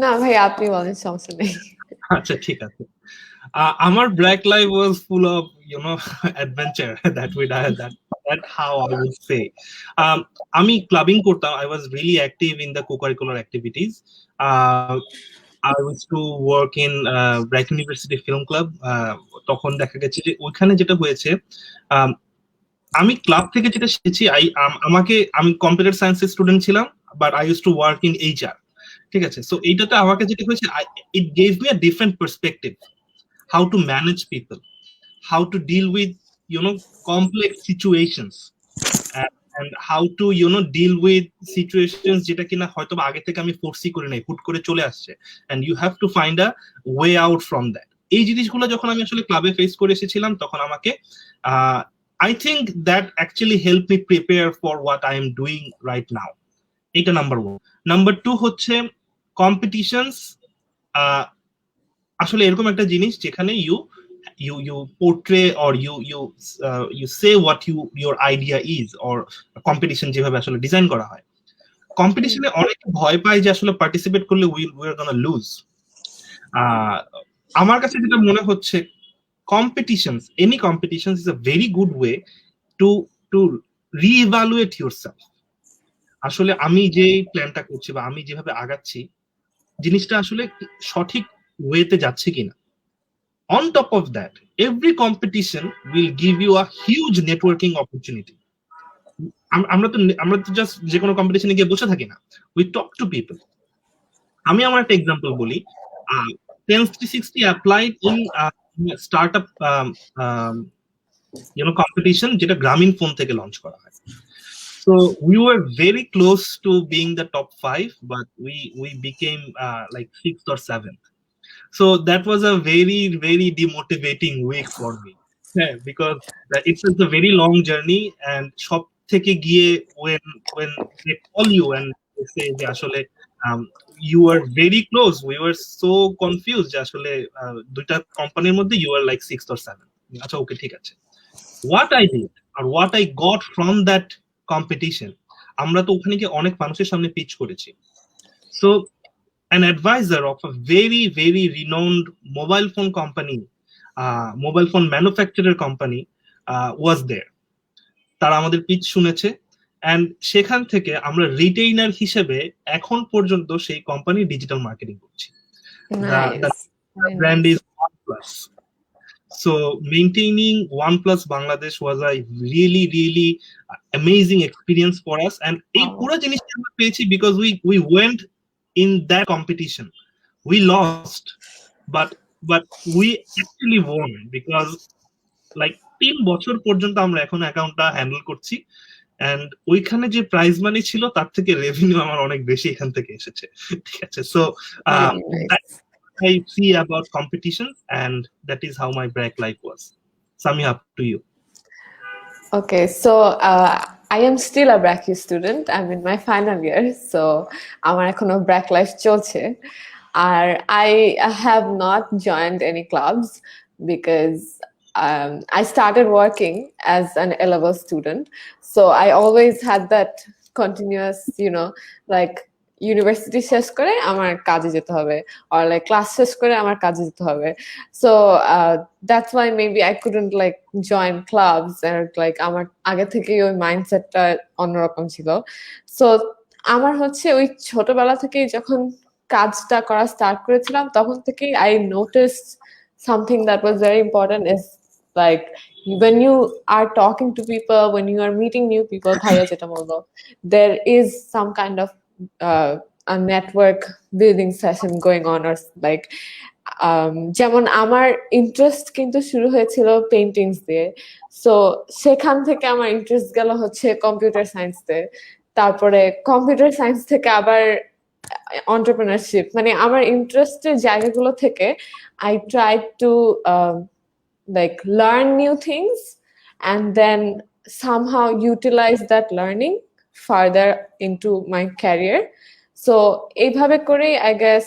না ভাই, আপনি বলেন, সমস্যা নেই। আচ্ছা, ঠিক আছে। আমার BRAC life was full of adventure that that how I would say. আমি ক্লাবিং করতাম। I was really active in the co-curricular activities. I used to work in Bright University Film Club. তখন দেখা গেছে যে ওইখানে যেটা হয়েছে, আমি ক্লাব থেকে যেটা শিখেছি, আমি কম্পিউটার সায়েন্সের স্টুডেন্ট ছিলাম, but I use to work in HR, ঠিক আছে? সো এইটাতে আমাকে যেটা হয়েছে, ইট gave me a different perspective, how to manage people, how to deal with complex situations, and how to deal with situations যেটা কিনা হয়তো আগে থেকে আমি ফোর্সি করি নাই, হুট করে চলে আসছে, and you have to find a way out from that. এই জিনিসগুলো যখন আমি আসলে ক্লাবে ফেস করে এসেছিলাম, তখন আমাকে I think that actually helped me prepare for what I am doing right now. এটা নাম্বার 1. নাম্বার 2 হচ্ছে কম্পিটিশনস। আসলে এরকম একটা জিনিস যেখানে you portray or you say what your idea is, or competition যেভাবে আসলে ডিজাইন করা হয়, কম্পিটিশনে অনেক ভয় পায় যে আসলে পার্টিসিপেট করলে we are gonna lose. আমার কাছে যেটা মনে হচ্ছে, any competitions is a very good way to reevaluate yourself. আসলে আমি যে প্ল্যানটা করছি বা আমি যেভাবে আগাচ্ছি, জিনিসটা আসলে সঠিক ওয়েতে যাচ্ছে কিনা। On top of that, every competition will give you a huge networking opportunity. আমরা তো জাস্ট যে কোনো কম্পিটিশনে গিয়ে বসে থাকি না, we talk to people. আমি আমার একটা এক্সাম্পল বলি। 10-360 applied in startup competition, যেটা গ্রামীণ ফোন থেকে লঞ্চ করা হয়। So we were very close to being the top 5, but we became like 6th or 7th. So that was a very, very demotivating week for me, because it's a very long journey, and shop থেকে গিয়ে when they call you and they say যে আসলে you were very close, we were so confused যে আসলে দুইটা কোম্পানির মধ্যে you were like 6th or 7th. আচ্ছা, ওকে, ঠিক আছে। What I did or what I got from that competition, আমরা তো ওখানে গিয়ে অনেক মানুষের সামনে পিচ করেছি। So an advisor of a very, very renowned mobile phone company, mobile phone manufacturer company was there. তারা আমাদের পিচ শুনেছে, and সেখান থেকে আমরা রিটেইনার হিসেবে এখন পর্যন্ত সেই কোম্পানি ডিজিটাল মার্কেটিং করছি। The brand is OnePlus. So maintaining OnePlus Bangladesh was a really, really amazing experience for us, and এই পুরো জিনিসটা আমরা পেয়েছি because we went in that competition. We lost, but we actually won, because like 3 বছর পর্যন্ত আমরা এখন অ্যাকাউন্টটা হ্যান্ডেল করছি, and ওইখানে যে প্রাইজ মানি ছিল তার থেকে রেভিনিউ আমার অনেক বেশি এখান থেকে এসেছে, ঠিক আছে? So I see about competitions, and that is how my brag life was. Samia, up to you. Okay, so I am still a BRAC student. I'm in my final year, so আমার এখনো BRAC life চলছে। আর I have not joined any clubs because I started working as an A-level student, so I always had that continuous, like university শেষ করে আমার কাজে যেতে হবে, or like class শেষ করে আমার কাজে যেতে হবে। So that's why maybe I couldn't like join clubs, and like আমার আগে থেকে ওই মাইন্ডসেটটা অন্যরকম ছিল। So আমার হচ্ছে ওই ছোটবেলা থেকে যখন কাজটা করা স্টার্ট করেছিলাম, তখন থেকেই I noticed something that was very important is like when you are talking to people, when you are meeting new people, ভাইয়া যেটা বললো, there is some kind of a network building session going on, or like যেমন আমার interest কিন্তু শুরু হয়েছিল paintings দিয়ে, so সেখান থেকে আমার ইন্টারেস্ট গেল হচ্ছে কম্পিউটার সায়েন্সে, তারপরে কম্পিউটার সায়েন্স থেকে আবার এন্টারপ্রেনারশিপ, মানে আমার ইন্টারেস্টের জায়গাগুলো থেকে I tried to like learn new things and then somehow utilize that learning further into my career. So এইভাবে করে I guess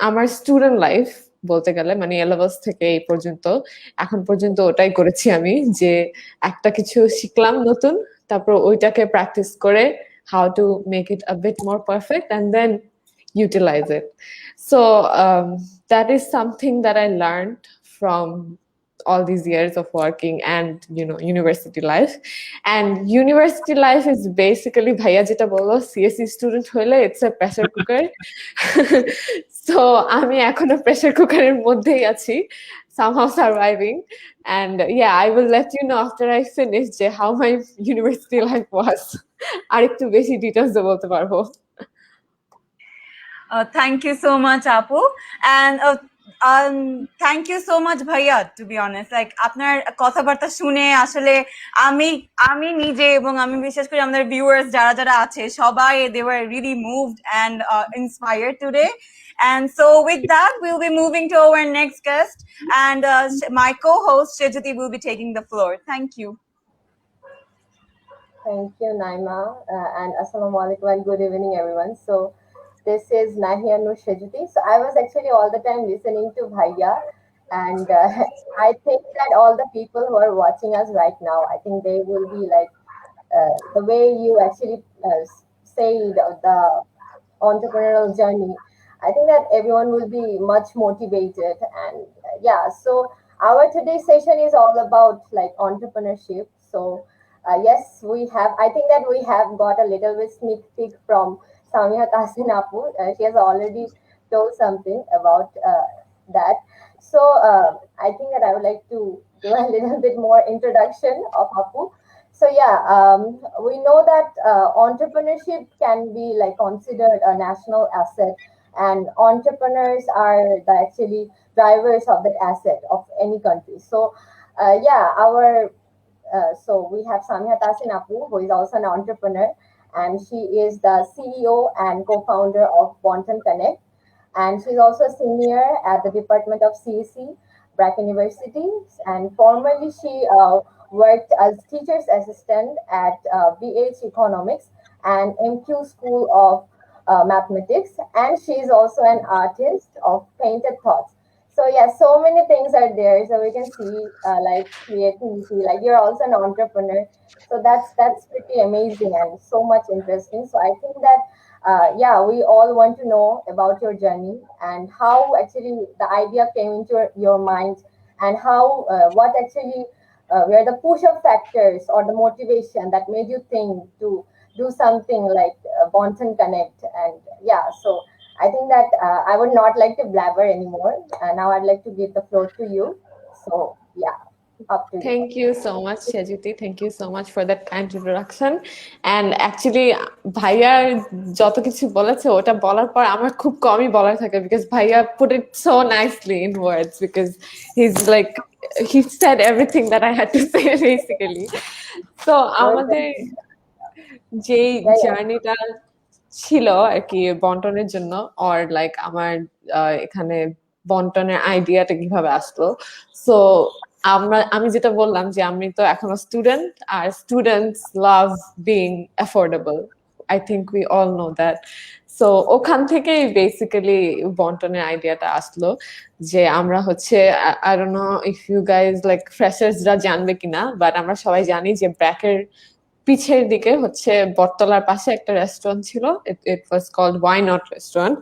আমার স্টুডেন্ট লাইফ বলতে গেলে মানে এ লেভেলস থেকে এই পর্যন্ত এখন পর্যন্ত ওটাই করেছি আমি, যে একটা কিছু শিখলাম নতুন, তারপর ওইটাকে প্র্যাকটিস করে how to make it a bit more perfect and then utilize it. So that is something that I learned from all these years of working and university life. And university life is basically bhaiya jeta bollo CSE student হইলে it's a pressure cooker. So আমি এখনো pressure cooker এর মধ্যেই আছি, somehow surviving. And yeah, I will let you know after I finish যে how my university life was. আর একটু বেশি details বলতে পারবো। Thank you so much, Apu. And thank you so much, Bhaiya, to be honest. Like, আপনার কথাবার্তা শুনে আসলে আমি নিজে এবং আমি বিশেষ করে আমাদের viewers যারা যারা আছে সবাই they were really moved and inspired today. And so with that, we'll be moving to our next guest. And my co-host, Shejuti, will be taking the floor. Thank you. Thank you, Naima, and assalamu alaikum and good evening, everyone. So, this is Nahia Nur Shejuti. So, I was actually all the time listening to Bhaiya, and I think that all the people who are watching us right now, I think they will be like the way you actually say the entrepreneurial journey. I think that everyone will be much motivated, and yeah. So, our today's session is all about like entrepreneurship. So. Yes, we have. I think that we have got a little bit sneak peek from Samia Tasin Apu. She has already told something about that. So I think that I would like to do a little bit more introduction of Apu. So yeah, we know that entrepreneurship can be like considered a national asset, and entrepreneurs are the actually drivers of that asset of any country. So yeah, so we have Samia Tasin Apu, who is also an entrepreneur, and she is the CEO and co-founder of Bonton Connect, and she's also a senior at the Department of CSE, Brack University, and formerly she worked as teacher's assistant at BH Economics and MQ School of Mathematics, and she is also an artist of Painted Thoughts. So yeah, so many things are there. So we can see like creativity, like you're also an entrepreneur. So that's pretty amazing and so much interesting. So I think that yeah, we all want to know about your journey and how actually the idea came into your mind, and how what actually were the push-up factors or the motivation that made you think to do something like Bonton Connect. And yeah, so I think that I would not like to blabber anymore. Now I'd like to give the floor to you. So yeah, up to you. Thank you so much, Shejuti. Thank you so much for that kind introduction. And actually, Bhaiya যত কিছু বলেছে ওটা বলার পর আমার খুব কমই বলার থাকে, because Bhaiya put it so nicely in words, because he's like he said everything that I had to say basically. So আমাদের যে জার্নিটা ছিল আর কি বন্টনের জন্য, অর লাইক আমার এখানে বন্টনের আইডিয়াটা কিভাবে আসলো। সো আমি যেটা বললাম যে আমি তো এখনো স্টুডেন্ট, আর students love being affordable, I think we all know that. So ওখান থেকেই বেসিক্যালি বন্টনের আইডিয়াটা আসলো, যে আমরা হচ্ছে I don't know if you guys like ফ্রেশার্সরা জানবে কিনা, বাট আমরা সবাই জানি যে ব্র্যাকের পিছের দিকে হচ্ছে বটতলার পাশে একটা রেস্টুরেন্ট ছিল, it was called Why Not restaurant.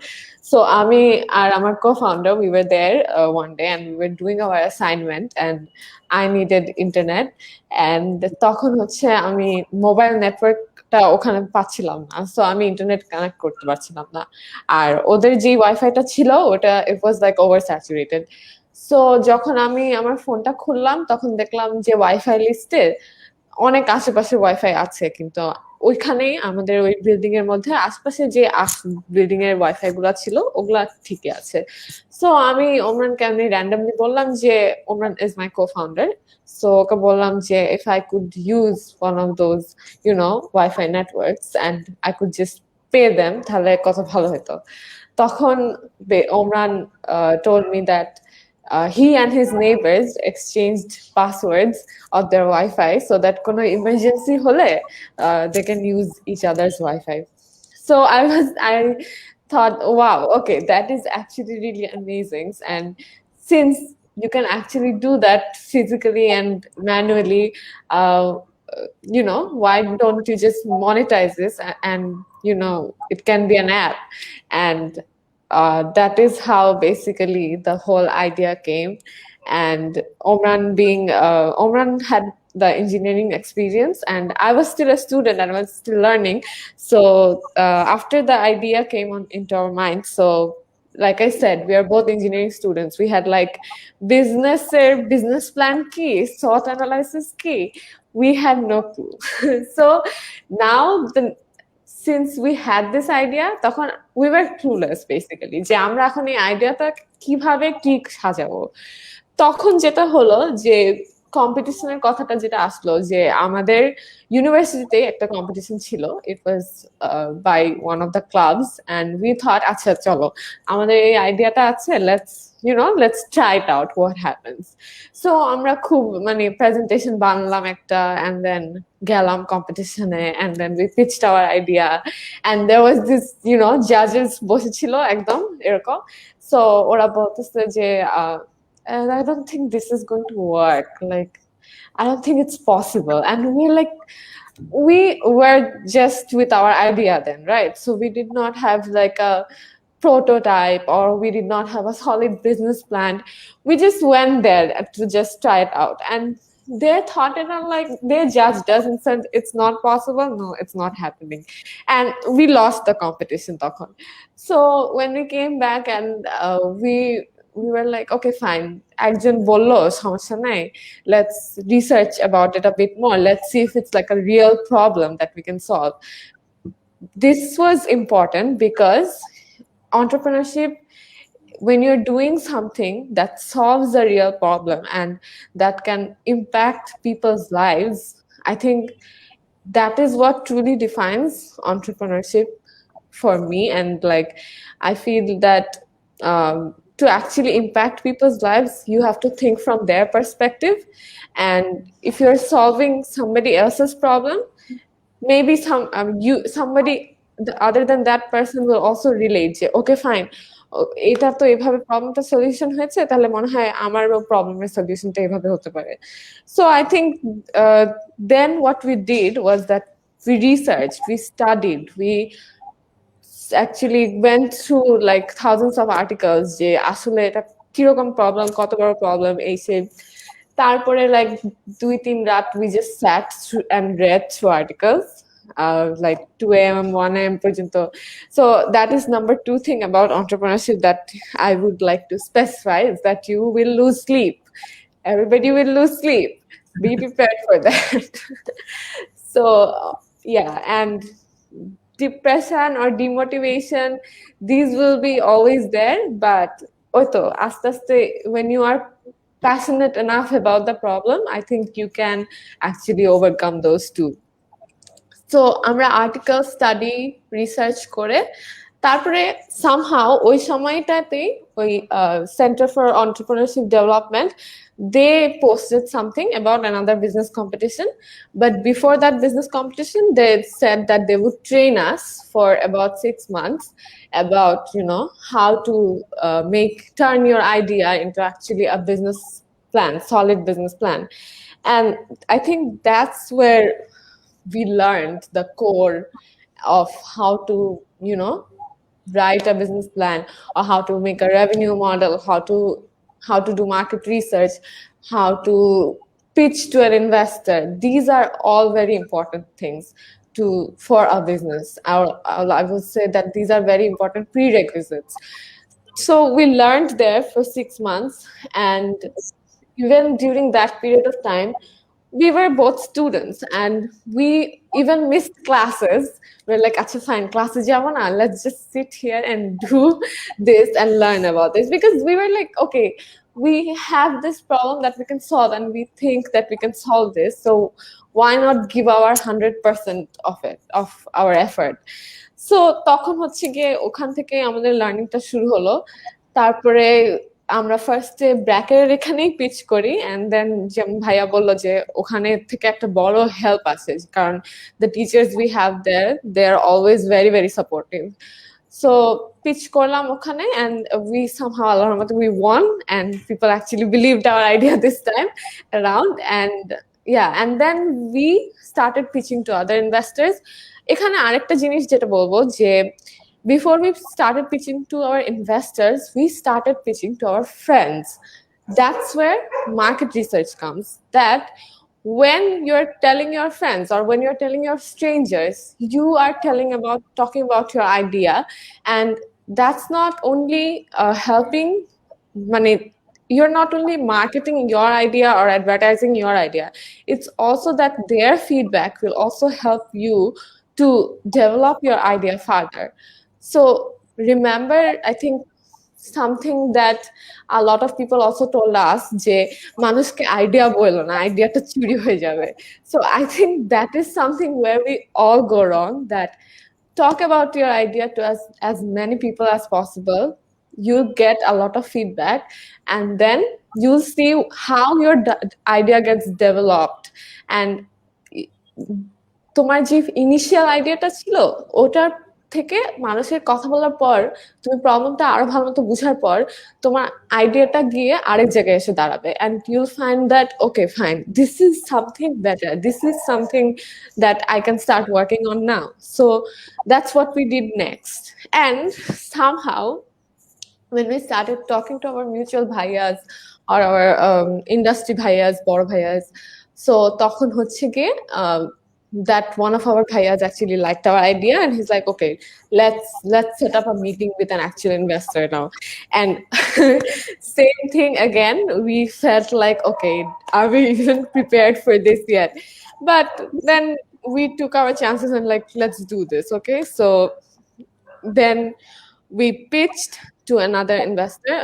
So আমি আর আমার co-founder, we were there one day and we were doing our assignment and I needed internet, and তখন হচ্ছে আমি মোবাইল নেটওয়ার্কটা ওখানে পাচ্ছিলাম না, সো আমি ইন্টারনেট কানেক্ট করতে পারছিলাম না, আর ওদের যে ওয়াইফাইটা ছিল ওটা it was like over saturated. So যখন আমি আমার ফোনটা খুললাম তখন দেখলাম যে ওয়াইফাই লিস্টে অনেক আশেপাশে ওয়াইফাই আছে, কিন্তু ওইখানেই আমাদের ওই বিল্ডিং এর মধ্যে আশপাশে যে বিল্ডিং এর ওয়াইফাই গুলা ছিল ওগুলা ঠিকই আছে। সো আমি ওমরানকে আমি র্যান্ডমলি বললাম যে Omran is my co-founder, so okay বললাম যে if I could use one of those Wi-Fi networks and I could just pay them, তাহলে কত ভালো হতো। তখন Omran told me that he and his neighbors exchanged passwords of their Wi-Fi so that কোনো emergency হলে they can use each other's Wi-Fi. So I thought, wow, okay, that is actually really amazing. And since you can actually do that physically and manually, why don't you just monetize this and it can be an app. And that is how basically the whole idea came. And Omran had the engineering experience, and I was still a student and I was still learning. So after the idea came into our mind, so like I said, we are both engineering students. We had like business plan key, SWOT analysis key. We had no clue. So now since we had this idea, তখন we were clueless basically যে আমরা এখন এই আইডিয়াটা কিভাবে কি সাজাবো। তখন যেটা হলো যে কম্পিটিশনের কথাটা যেটা আসলো, যে আমাদের ইউনিভার্সিটিতে একটা কম্পিটিশন ছিল, it was by one of the clubs, and we thought আচ্ছা চলো আমাদের এই আইডিয়াটা আছে, let's try it out what happens. So আমরা খুব মানে প্রেজেন্টেশন বানালাম একটা, এন্ড দেন গেলাম কম্পিটিশনে, and then we pitched our idea, and there was this জাজেস বসেছিল একদম এরকম। সো ওরা বলতেছে যে and I don't think this is going to work. Like, I don't think it's possible. And we were just with our idea then, right? So we did not have like a prototype, or we did not have a solid business plan. We just went there to just try it out. And they thought it on like, they judged us and said, it's not possible. No, it's not happening. And we lost the competition. So when we came back and we were like, okay, fine. Ekjon bollo, সমস্যা নাই. Let's research about it a bit more. Let's see if it's like a real problem that we can solve. This was important because entrepreneurship, when you're doing something that solves a real problem and that can impact people's lives, I think that is what truly defines entrepreneurship for me. And like, I feel that to actually impact people's lives, you have to think from their perspective. And if you're solving somebody else's problem, maybe somebody other than that person will also relate. Okay, fine, এটা তো এইভাবে প্রবলেমটা solution হয়েছে, তাহলে মনে হয় আমারও প্রবলেমের সলিউশনটা এইভাবে হতে পারে। So I think then what we did was that we researched, we studied, we actually went through like thousands of articles যে আসলে এটা কিরকম প্রবলেম, কত বড় প্রবলেম, এই সে। তারপরে like 2-3 রাত we just sat through and read through articles like 2 a.m. 1 a.m. পর্যন্ত। So that is number 2 thing about entrepreneurship that I would like to specify, is that you will lose sleep. Everybody will lose sleep. Be prepared for that. So yeah, and depression or demotivation, these will be always there, but when you are passionate enough about the problem, I think you can actually overcome those too. So আমরা article study research করে তারপরে somehow ওই সময়টাতে ওই Center for Entrepreneurship Development, they posted something about another business competition. But before that business competition, they said that they would train us for about 6 months about how to turn your idea into actually a business plan, solid business plan. And I think that's where we learned the core of how to write a business plan, or how to make a revenue model, how to do market research, how to pitch to an investor. These are all very important things for a business. I would say that these are very important prerequisites. So we learned there for 6 months, and even during that period of time, we were both students and we even missed classes. We're like, acha fine, classes jabo na, let's just sit here and do this and learn about this, because we were like, okay, we have this problem that we can solve and we think that we can solve this, so why not give our 100% of our effort. So তখন হচ্ছে গিয়ে ওখান থেকে আমাদের লার্নিংটা শুরু হলো। তারপরে আমরা ফার্স্টে ব্র্যাকের এখানেই পিচ করি, এন্ড দেন যেমন ভাইয়া বললো যে ওখানে থেকে একটা বড় হেল্প আছে, কারণ the teachers we have there, they are always very very supportive. So pitch করলাম ওখানে, and we somehow আল্লাহর মতে we won, and people actually believed our idea this time around. And yeah, and then we started pitching to other investors. এখানে আরেকটা জিনিস যেটা বলবো যে before we started pitching to our investors, we started pitching to our friends. That's where market research comes. That when you're telling your friends or when you're telling your strangers, you are talking about your idea, and that's not only helping money. You're not only marketing your idea or advertising your idea, it's also that their feedback will also help you to develop your idea further. So remember, I think something that a lot of people also told us যে মানুষকে idea বলো না, আইডিয়াটা চুরি হয়ে যাবে. So I think that is something where we all go wrong, that talk about your idea to as many people as possible. You'll get a lot of feedback, and then you'll see how your idea gets developed. And তোমার যে initial আইডিয়াটা ছিল ওটার থেকে মানুষের কথা বলার পর তুমি প্রবলেমটা আরো ভালো মতো বুঝার পর তোমার আইডিয়াটা গিয়ে আরেক জায়গায় এসে দাঁড়াবে, and you'll find that okay fine, this is something better, this is something that I can start working on now. So that's what we did next. And somehow when we started talking to our mutual bhaias or our industry bhaias, boro bhaias, so তখন হচ্ছে গিয়ে that one of our bhaias actually liked our idea, and he's like, okay, let's set up a meeting with an actual investor now. And same thing again, we felt like, okay, are we even prepared for this yet? But then we took our chances and like, let's do this. Okay, so then we pitched to another investor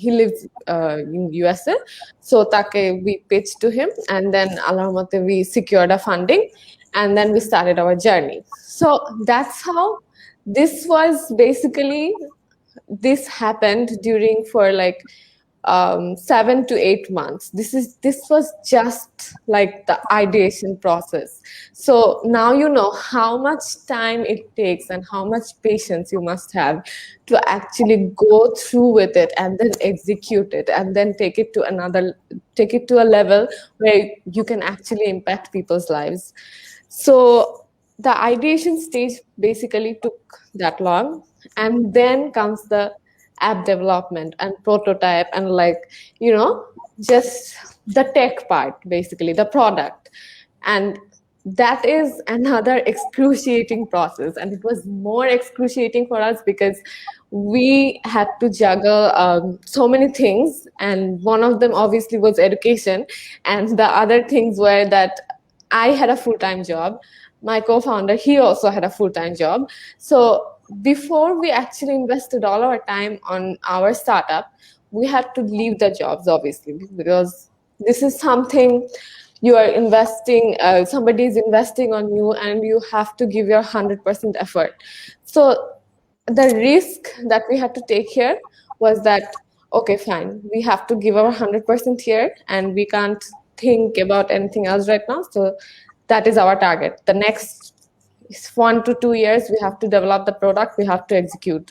he lives in USA, so take we pitched to him, and then Allah's mate we secured a funding, and then we started our journey. So that's how this was basically. This happened during for like 7 to 8 months. This was just like the ideation process. So now you know how much time it takes and how much patience you must have to actually go through with it and then execute it and then take it to a level where you can actually impact people's lives. So the ideation stage basically took that long, and then comes the app development and prototype and like, just the tech part, basically the product. And that is another excruciating process, and it was more excruciating for us because we had to juggle so many things, and one of them obviously was education, and the other things were that I had a full-time job, my co-founder, he also had a full-time job. So before we actually invested all our time on our startup, we had to leave the jobs, obviously, because this is something you are investing, somebody is investing on you, and you have to give your 100% effort. So the risk that we had to take here was that, okay, fine, we have to give our 100% here, and we can't think about anything else right now. So that is our target. The next 1 to 2 years, we have to develop the product, we have to execute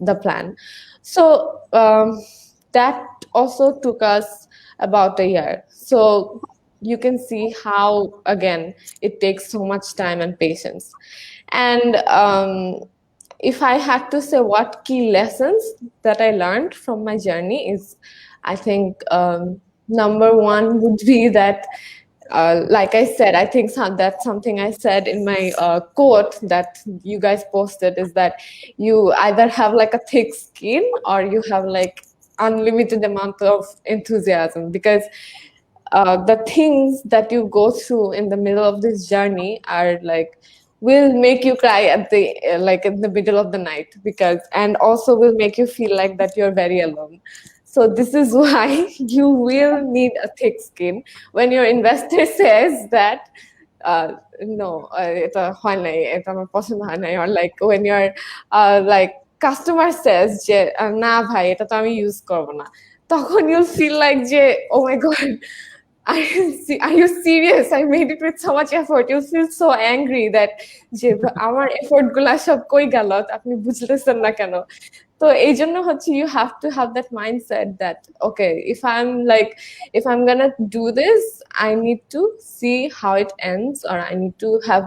the plan. So that also took us about a year. So you can see how, again, it takes so much time and patience. And if I had to say what key lessons that I learned from my journey is, I think number one would be that like I said, I think that's something I said in my quote that you guys posted, is that you either have like a thick skin or you have like unlimited amount of enthusiasm, because the things that you go through in the middle of this journey are like will make you cry at the like in the middle of the night, and also will make you feel like that you're very alone. So this is why you will need a thick skin when your investor says that no, এটা হয় নাই, এটা আমার পছন্দ হয় নাই, or like when your like customer says যে না ভাই এটা তো আমি ইউজ করব না, তখন you'll feel like যে oh my god, Are you serious? I made it with so much effort. You feel so angry that যে আমার এফোর্ট গুলা সব কই গেল আপনি বুঝতেছেন না কেন তো এই জন্য হচ্ছে you have to have that mindset that okay if I'm gonna do this I need to see how it ends or I need to have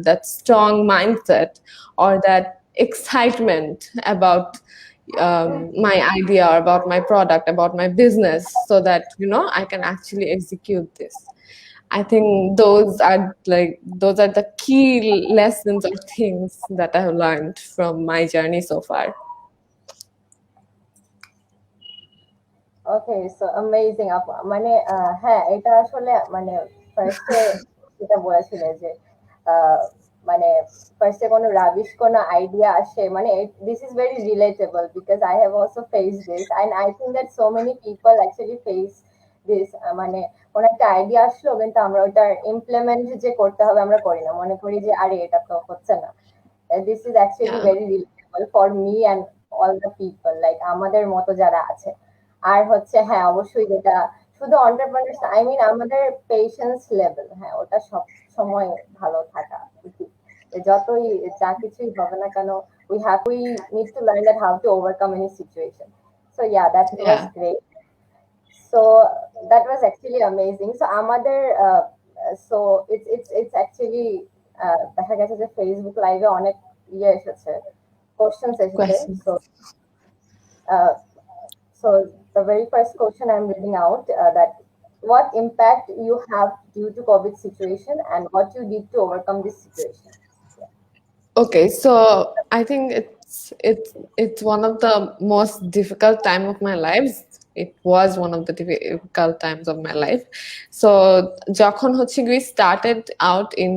that strong mindset or that excitement about my idea or about my product, about my business, so that I can actually execute this. I think those are the key lessons or things that I have learned from my journey so far. Okay so amazing আপু মানে হ্যাঁ এটা আসলে মানে ফার্স্টে যেটা বলেছিলে যে মানে ফার্স্টে কোনো রাবিশ কোনো আইডিয়া আসে মানে this is very relatable because I have also face this and I think that so many people actually face this মানে কোনো একটা আইডিয়া আসলো কিন্তু আমরা ওটার ইমপ্লিমেন্ট যে করতে হবে আমরা করি না মনে করি যে আরে এটা তো হচ্ছে না this is actually very relatable for me and all the people like আমাদের মতো যারা আছে আর হচ্ছে হ্যাঁ অবশ্যই যেটা শুধু অন্টারপ্রেনার্স আই মিন আমাদের পেশেন্স লেভেল হ্যাঁ ওটা সব সময় ভালো থাকা উচিত যতই যা কিছুই হবে না কেন we need to learn that how to overcome any situation so yeah that was great so that was actually amazing so আমাদের so it's actually দেখা গেছে যে ফেসবুক লাইভে অনেক ইয়ে এসেছে কোশ্চেনস এসেছে so the very first question I'm reading out that what impact you have due to COVID situation and what you did to overcome this situation. Okay, so I think it's one of the most difficult time of my life. It was one of the difficult times of my life. So যখন হচ্ছে we started out in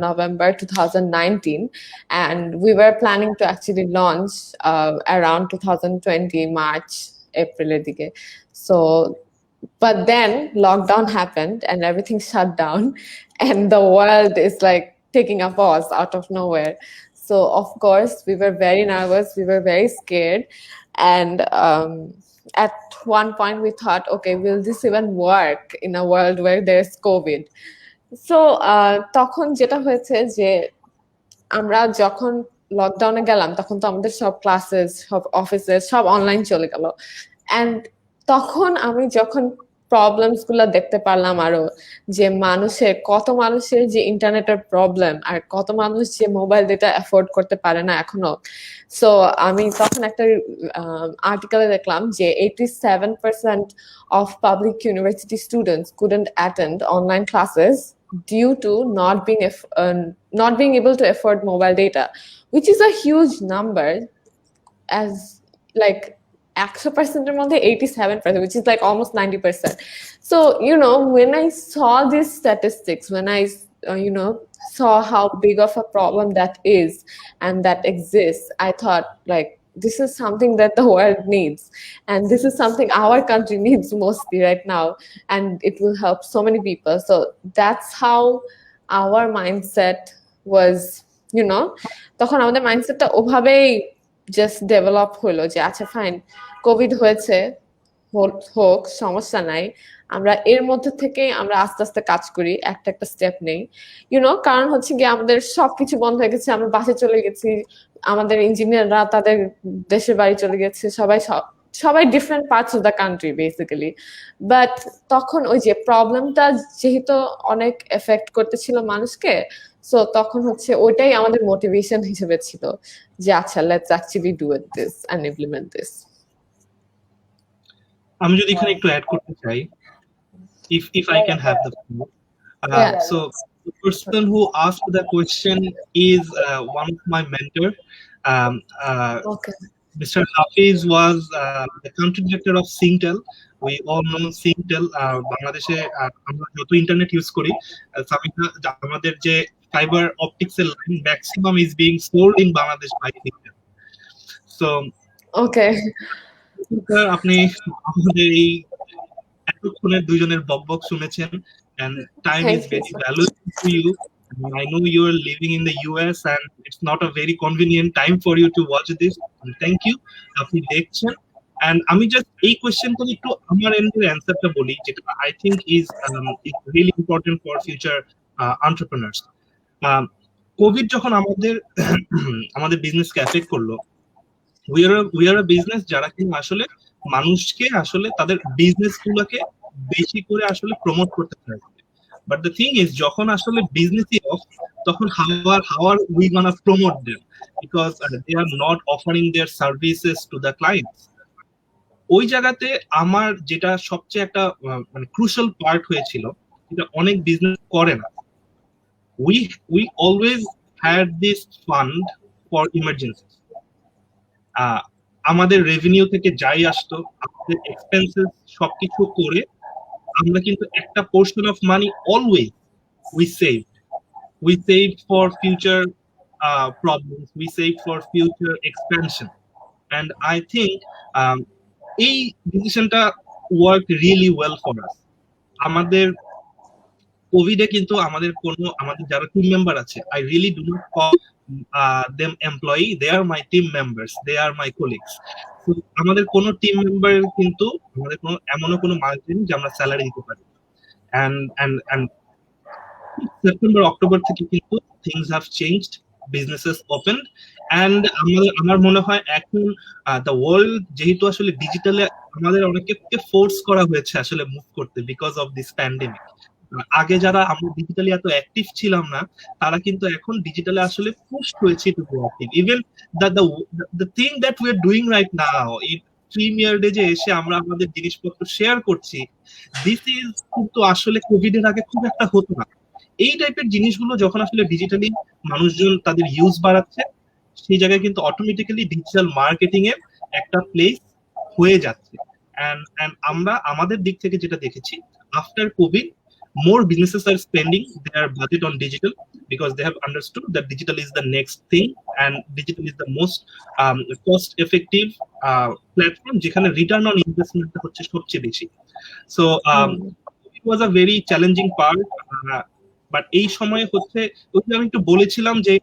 November 2019 and we were planning to actually launch around 2020 March April দিকে so but then lockdown happened and everything shut down and the world is like taking a pause out of nowhere so of course we were very nervous we were very scared and at one point we thought okay will this even work in a world where there's COVID so তখন যেটা হয়েছে যে আমরা যখন লকডাউনে গেলাম তখন তো আমাদের সব ক্লাসেস সব অফিসেস সব অনলাইন চলে গেল এন্ড তখন আমি যখন প্রবলেমস গুলো দেখতে পারলাম আরো যে কত মানুষের যে ইন্টারনেটের প্রবলেম আর কত মানুষ যে মোবাইল ডেটা অ্যাফোর্ড করতে পারে না এখনো সো আমি তখন একটা আর্টিকেলে দেখলাম যে 87% of public university students couldn't attend online classes due to not being able to afford mobile data, which is a huge number as like 100% মধ্যে 87%, which is like almost 90%. So, when I saw these statistics, when I, saw how big of a problem that is and that exists, I thought like, this is something that the world needs. And this is something our country needs mostly right now. And it will help so many people. So that's how our mindset was, তখন আমাদের মাইন্ডসেটটা ওভাবেই just develop হলো যে আচ্ছা fine Covid হয়েছে হোক সমস্যা নাই আমরা এর মধ্যে থেকে আমরা আস্তে আস্তে কাজ করি একটা স্টেপ নেই কারণ হচ্ছে গিয়ে আমাদের সবকিছু বন্ধ হয়ে গেছে আমরা বাসে চলে গেছি আমাদের ইঞ্জিনিয়াররা তাদের দেশের বাড়ি চলে গেছে সবাই different parts of the country basically but তখন ওই যে প্রবলেমটা যেহেতু অনেক এফেক্ট করতেছিল মানুষকে সো তখন হচ্ছে ওইটাই আমাদের মোটিভেশন হিসেবে ছিল যে আচ্ছা let's actually do it this and implement this আমি যদি এখানে একটু অ্যাড করতে চাই if I can have the floor. So the person who asked the question is one of my mentor. Okay. Mr. Hafiz was the country director of Singtel. We all know Singtel. বাংলাদেশে আমরা যত internet use করি আমাদের যে fibre optics এর line maximum is being sold in Bangladesh by Singtel. So okay. আপনি আমাদের এই এতক্ষণের দুইজনের বকবক শুনেছেন and time is very valuable to you. I know you are living in the US and it's not a very convenient time for you to watch this. Thank you. আপনি দেখছেন And আমি just এই কোয়েশ্চেনটা একটু আমার এন্ডের অ্যান্সারটা বলি, যেটা I think is really important for future entrepreneurs. Covid যখন আমাদের আমাদের বিজনেসকে এফেক্ট করলো, উই আর আ বিজনেস যারা কিন্তু আসলে মানুষকে আসলে তাদের বিজনেস গুলোকে বেশি করে আসলে প্রমোট করতে চায়। বাট দ্য থিং ইজ, যখন আসলে বিজনেসই অফ, তখন how are we gonna promote them, because they are not offering their services to the clients. ওই জায়গাতে আমার যেটা সবচেয়ে একটা মানে ক্রুশাল পার্ট হয়েছিল, যেটা অনেক বিজনেস করে না, we always had this fund for emergency. আমাদের রেভিনিউ থেকে যাই আসতো, আমাদের এক্সপেন্সেস সবকিছু করে আমরা কিন্তু একটা portion of money always we save for future problems, we save for future expansion. And I think এই ডিসিশনটা work really well for us. আমাদের কোভিডে কিন্তু আমাদের যারা টিম মেম্বার আছে, I really do not call them employee, they are my team members, they are my colleagues. আমাদের কোনো টিম মেম্বার কিন্তু আমাদের এমনও কোনো মাস নেই যে আমরা স্যালারি দিতে পারি। and সেপ্টেম্বর অক্টোবর থেকে কিন্তু things have changed, businesses opened, and আমার মনে হয় এখন দ্য ওয়ার্ল্ড যেহেতু আসলে ডিজিটালে আমাদের অনেককে ফোর্স করা হয়েছে আসলে মুভ করতে বিকজ অফ দিস প্যান্ডেমিক। আগে যারা আমরা ডিজিটালি এত অ্যাক্টিভ ছিলাম না, তারা কিন্তু এখন ডিজিটালে আসলে পুশ হয়েছে to be active. Even the thing that we are doing right now, এই প্রিমিয়ার ডে যে এসে আমরা আমাদের জিনিসপত্র শেয়ার করছি, দিস ইজ কিন্তু আসলে কোভিড এর আগে খুব একটা হতো না। এই টাইপের জিনিসগুলো যখন আসলে ডিজিটালি মানুষজন তাদের ইউজ বাড়াচ্ছে, সেই জায়গায় কিন্তু অটোমেটিক্যালি ডিজিটাল মার্কেটিং এর একটা প্লেস হয়ে যাচ্ছে। and আমরা আমাদের দিক থেকে যেটা দেখেছি, after Covid more businesses are spending their budget on digital because they have understood that digital is the next thing, and digital is the most cost effective platform যেখানে return on investment হচ্ছে সবচেয়ে বেশি। So it was a very challenging part, but এই সময়ে হচ্ছে ওই যে আমি একটু বলেছিলাম যে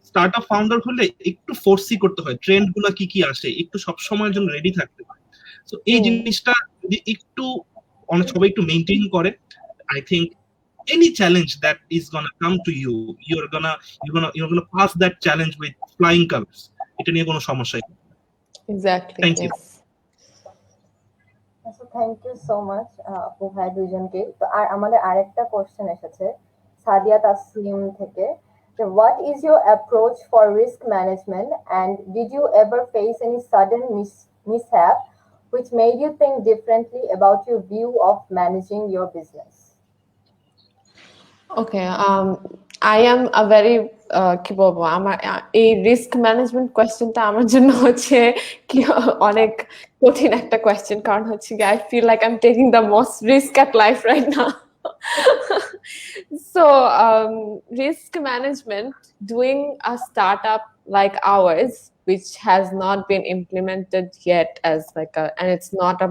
স্টার্টআপ ফাউন্ডার হলে একটু ফোর্সি করতে হয়, ট্রেন্ড গুলা কি কি আসে একটু সব সময়ের জন্য রেডি থাকতে হয়। তো এই জিনিসটা যদি একটু অনেক সবাই একটু মেইনটেইন করে, I think any challenge that is gonna come to you, you're gonna pass that challenge with flying colors. এটা নিয়ে কোনো সমস্যা নেই। Exactly. Thank you. So thank you so much আপু ভাই দুইজনকে। তো আর আমাদের আরেকটা কোশ্চেন এসেছে সাদিয়া তাসলিম থেকে, যে what is your approach for risk management and did you ever face any sudden mishap which made you think differently about your view of managing your business? Okay, I am a very কি বলবো, আমার এই risk management কোয়েশ্চেনটা আমার জন্য হচ্ছে কি অনেক কঠিন একটা কোয়েশ্চেন, কারণ হচ্ছে I feel like I am taking the most risk at life right now. So risk management, doing a startup like ours, which has not been implemented yet as like and it's not a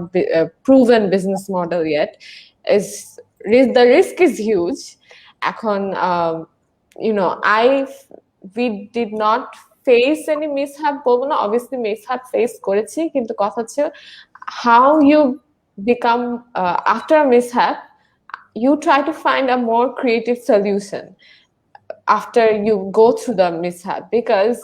proven business model yet, is the risk is huge. এখন we did not face any mishap বলবো না, obviously mishap face করেছি, কিন্তু কথা হচ্ছে how you become after a mishap, you try to find a more creative solution after you go through the mishap, because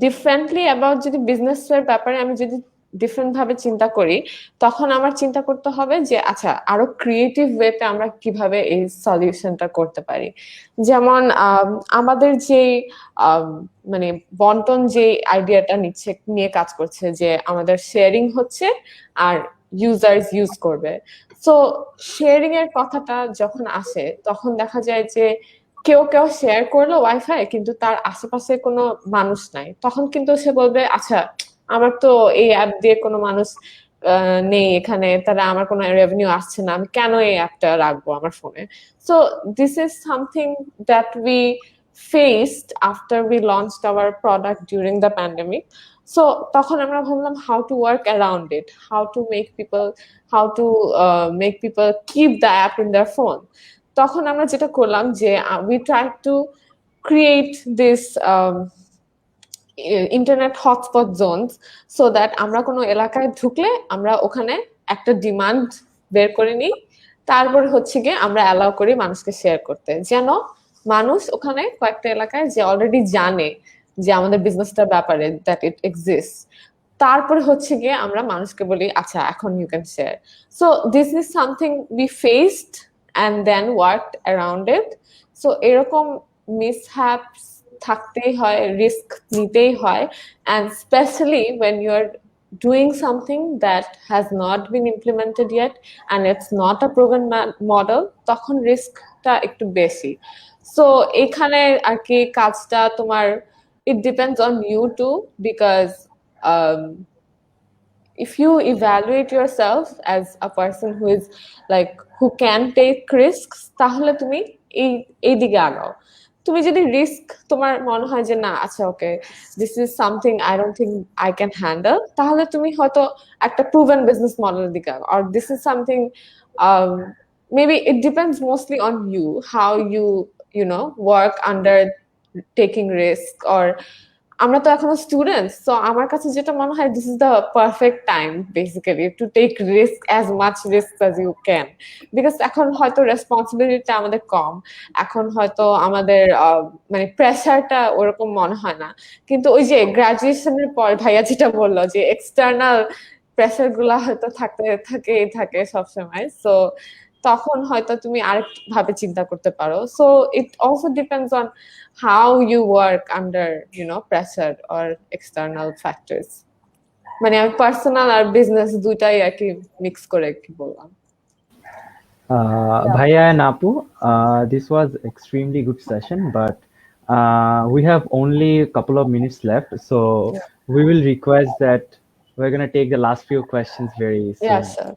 differently about যদি বিজনেসের ব্যাপারে আমি যদি ডিফারেন্ট ভাবে চিন্তা করি, তখন আমার চিন্তা করতে হবে যে আচ্ছা আরো ক্রিয়েটিভ ওয়েতে আমরা কিভাবে এই সলিউশনটা করতে পারি। যেমন আমাদের যে মানে বন্টন যে আইডিয়াটা নিয়ে কাজ করছে, যে আমাদের শেয়ারিং হচ্ছে আর ইউজার্স ইউজ করবে। সো শেয়ারিং এর কথাটা যখন আসে, তখন দেখা যায় যে কেউ শেয়ার করলো ওয়াইফাই, কিন্তু তার আশেপাশে কোনো মানুষ নাই, তখন কিন্তু সে বলবে আচ্ছা আমার তো এই অ্যাপ দিয়ে কোনো মানুষ নেই এখানে, তারা আমার কোনো রেভিনিউ আসছে না, আমি কেন এই অ্যাপটা রাখবো আমার ফোনে। So this is something that we faced after we launched hour product during the pandemic. So তখন আমরা ভাবলাম how to work around it, how to make people keep the app in their phone. তখন আমরা যেটা করলাম যে we try to create this internet hotspot Jones, so that আমরা কোনো এলাকায় ঢুকলে আমরা ওখানে একটা ডিমান্ড বের করে নিই, তারপর হচ্ছে গিয়ে আমরা অ্যালাউ করি মানুষকে শেয়ার করতে, যেন মানুষ ওখানে কয়েকটা এলাকায় যে অলরেডি জানে যে আমাদের বিজনেসটার ব্যাপারে দ্যাট ইট এক্সিস্ট, তারপরে হচ্ছে গিয়ে আমরা মানুষকে বলি আচ্ছা এখন you can share. So this is something we faced and then work around it. So এরকম মিসহ্যাপস থাকতেই হয়, রিস্ক নিতেই হয়, and specially when you're doing something that has not been implemented yet and it's not a proven model, তখন রিস্কটা একটু বেশি। So এখানে আর কি কাজটা তোমার, it depends on you too, because if you evaluate yourself as a person who is like who can take risks, তাহলে তুমি এই দিকে আগাও। তুমি যদি রিস্ক তোমার মনে হয় যে না আচ্ছা okay this is something I don't think I can handle, তাহলে তুমি হয়তো একটা প্রুভেন বিজনেস মডেলের দিকে আগাও। আর this is something maybe it depends mostly on you, how you know work under taking risk, or আমরা তো এখনো স্টুডেন্টস, তো আমার কাছে যেটা মনে হয় this is the perfect time basically to take risk, as much risk as you can, because এখন হয়তো রেসপন্সিবিলিটিটা আমাদের কম, এখন হয়তো আমাদের মানে প্রেশারটা ওরকম মনে হয় না। কিন্তু ওই যে গ্রাজুয়েশনের পর ভাইয়া যেটা বললো যে এক্সটার্নাল প্রেশার গুলা হয়তো থাকে সবসময়, সো তখন হয়তো তুমি আরেক ভাবে চিন্তা করতে পারো। So it also depends on how you work under pressure or external factors। মানে আমি পার্সোনাল আর বিজনেস দুইটাই আর কি মিক্স করে কি বললাম। Bhaiya and Apu, this was extremely good session, but we have only a couple of minutes left, so we will request that we're going to take the last few questions very soon. Yeah, sure.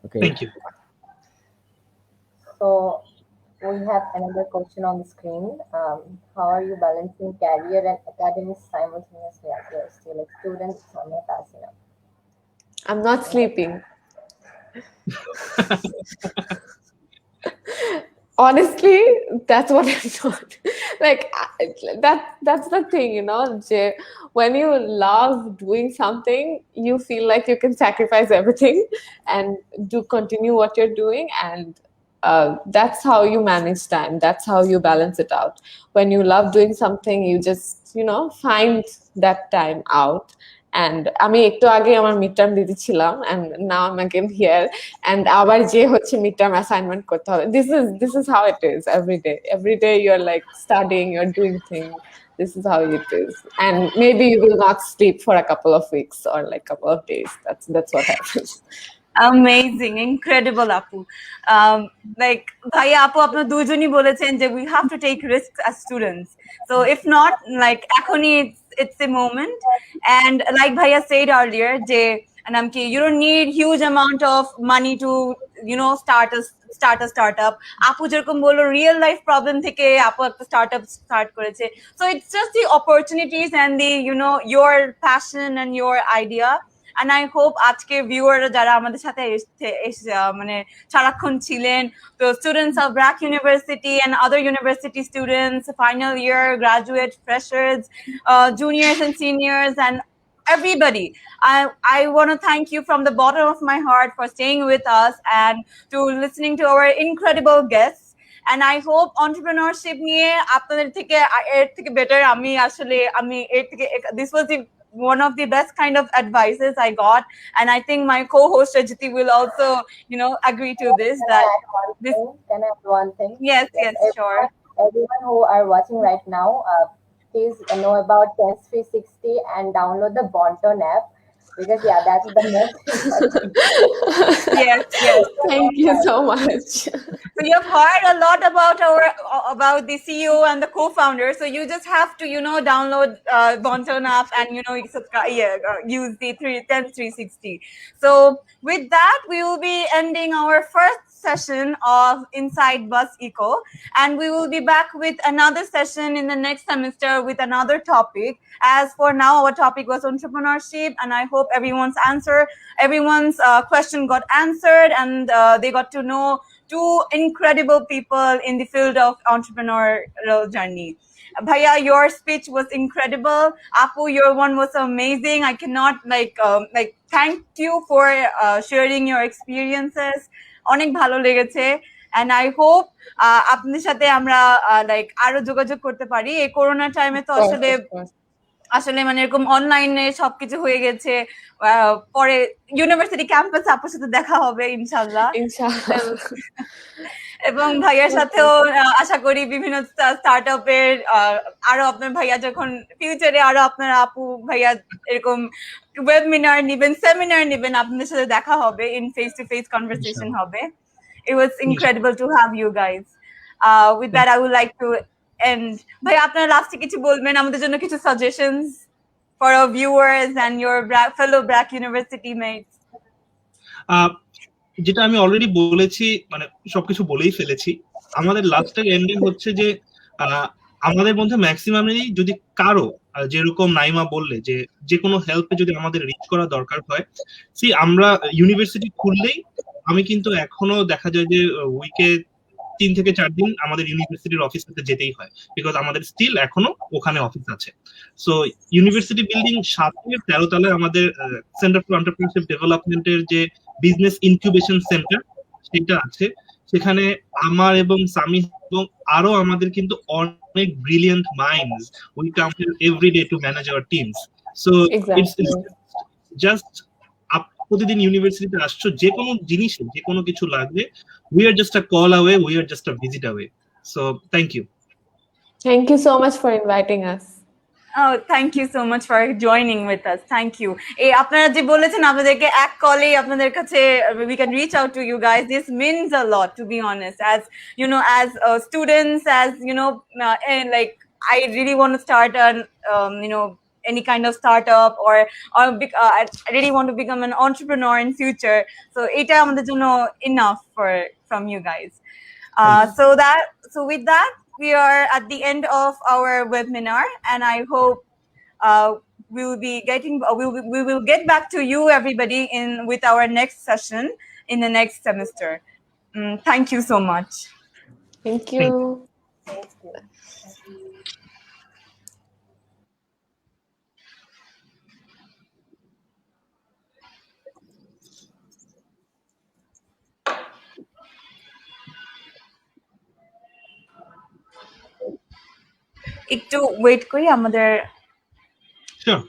Okay. Thank you. So we have another question on the screen. How are you balancing career and academics simultaneously as you're still a student? Sonia Tasina. I'm not sleeping. Honestly, that's what I'm not. Like that's the thing, when you love doing something, you feel like you can sacrifice everything and continue what you're doing, and that's how you manage time, that's how you balance it out. When you love doing something, you just find that time out. And আমি একটু আগে আমার mid term দিতেছিলাম, and now I'm again here, and আবার যে হচ্ছে mid term assignment করতে হবে। this is how it is every day you're like studying, you're doing things. This is how it is, and maybe you will not sleep for a couple of weeks or like couple of days. That's what happens. Amazing, incredible, Apu. Like Bhaiya, Apu, আপনারা দুইজনই বলেছেন যে we have to take risks as students. So if not, like এখনই it's a moment. And like Bhaiya said earlier, যে you don't need huge amount of money to start a startup. আপু যেরকম বললো real life problem থেকে আপু একটা startup start করেছে. So it's just the opportunities and the your passion and your idea. And I hope আজকে viewer যারা আমাদের সাথে মানে সারাক্ষণ ছিলেন, তো students of BRAC university and other university students, final year graduate, freshers, juniors and seniors, and everybody, I want to thank you from the bottom of my heart for staying with us and to listening to our incredible guests. And I hope entrepreneurship নিয়ে আপনাদের থেকে এর থেকে better আমি এর থেকে this was the one of the best kind of advices I got, and I think my co-host Rajati will also agree to this. Can I add one thing? Yes, sure. Everyone who are watching right now, please know about Tense 360 and download the Bonton app, because that's the most important. Yes. Thank you so much. So you've heard a lot about the CEO and the co-founder. So you just have to download Bonton app and subscribe. Use the Tense 360. So with that, we will be ending our first session of Inside Bus Eco, and we will be back with another session in the next semester with another topic. As for now, our topic was entrepreneurship, and I hope everyone's question got answered, and they got to know two incredible people in the field of entrepreneurial journey. Bhaiya, your speech was incredible. Apu, your one was amazing. I cannot thank you for sharing your experiences. অনেক ভালো লেগেছে and I hope আপনাদের সাথে আমরা like আরো যোগাযোগ করতে পারি এই করোনা টাইমে তো আসলে আসলে মানে এরকম অনলাইনে সবকিছু হয়ে গেছে পরে ইউনিভার্সিটি ক্যাম্পাসে আপুর সাথে দেখা হবে ইনশাআল্লাহ এবং ভাইয়ার সাথেও আশা করি বিভিন্ন স্টার্টআপের আরো আপনার ভাইয়া যখন ফিউচারে আরো আপনার আপু ভাইয়া এরকম ওয়েবিনার নেবেন সেমিনার নেবেন আপনাদের সাথে দেখা হবে in face to face conversation হবে it was incredible to have you guys with that I would like to end ভাই আপনারা লাস্টে কিছু বলবেন আমাদের জন্য কিছু suggestions for our viewers and your fellow BRAC university mates যেটা আমি অলরেডি বলেছি মানে সবকিছু বলেই ফেলেছি আমাদের লাস্ট এন্ডিং হচ্ছে যে আমাদের মধ্যে ম্যাক্সিমামই যদি কারো যেরকম নাইমা বললে যে কোনো হেল্পে যদি আমাদের রিচ করা দরকার হয় আমরা ইউনিভার্সিটি খুললেই আমি কিন্তু এখনো দেখা যায় যে উইকে 3 থেকে 4 দিন আমাদের ইউনিভার্সিটির অফিসে যেতেই হয় বিকজ আমাদের স্টিল এখনো ওখানে অফিস আছে সো ইউনিভার্সিটি বিল্ডিং 13 তলায় আমাদের সেন্টার ফর এন্টারপ্রেনারশিপ ডেভেলপমেন্টের যে বিজনেস ইনকিউবেশন সেন্টার সেটা আছে সেখানে আমার এবং সামি এবং আরো আমাদের কিন্তু অনেক brilliant minds we come every day to manage our teams so it's just প্রতিদিন ইউনিভার্সিটিতে আসছো যে কোনো জিনিসে যে কোনো কিছু লাগবে we are just a call away we are just a visit away so thank you so much for inviting us Oh, thank you so much for joining with us. Thank you. এই আপনারা যে বলেছেন আপনাদেরকে এক কলেই আপনাদের কাছে we can reach out to you guys. This means a lot, to be honest. As you know, as students, as you know, and like I really want to start an any kind of startup or I really want to become an entrepreneur in future. So এটা আমাদের জন্য enough from you guys. So with that. We are at the end of our webinar, and I hope we will get back to you, everybody, with our next session in the next semester. Thank you so much. Thank you. Thank you. একটু wait করি আমাদের sure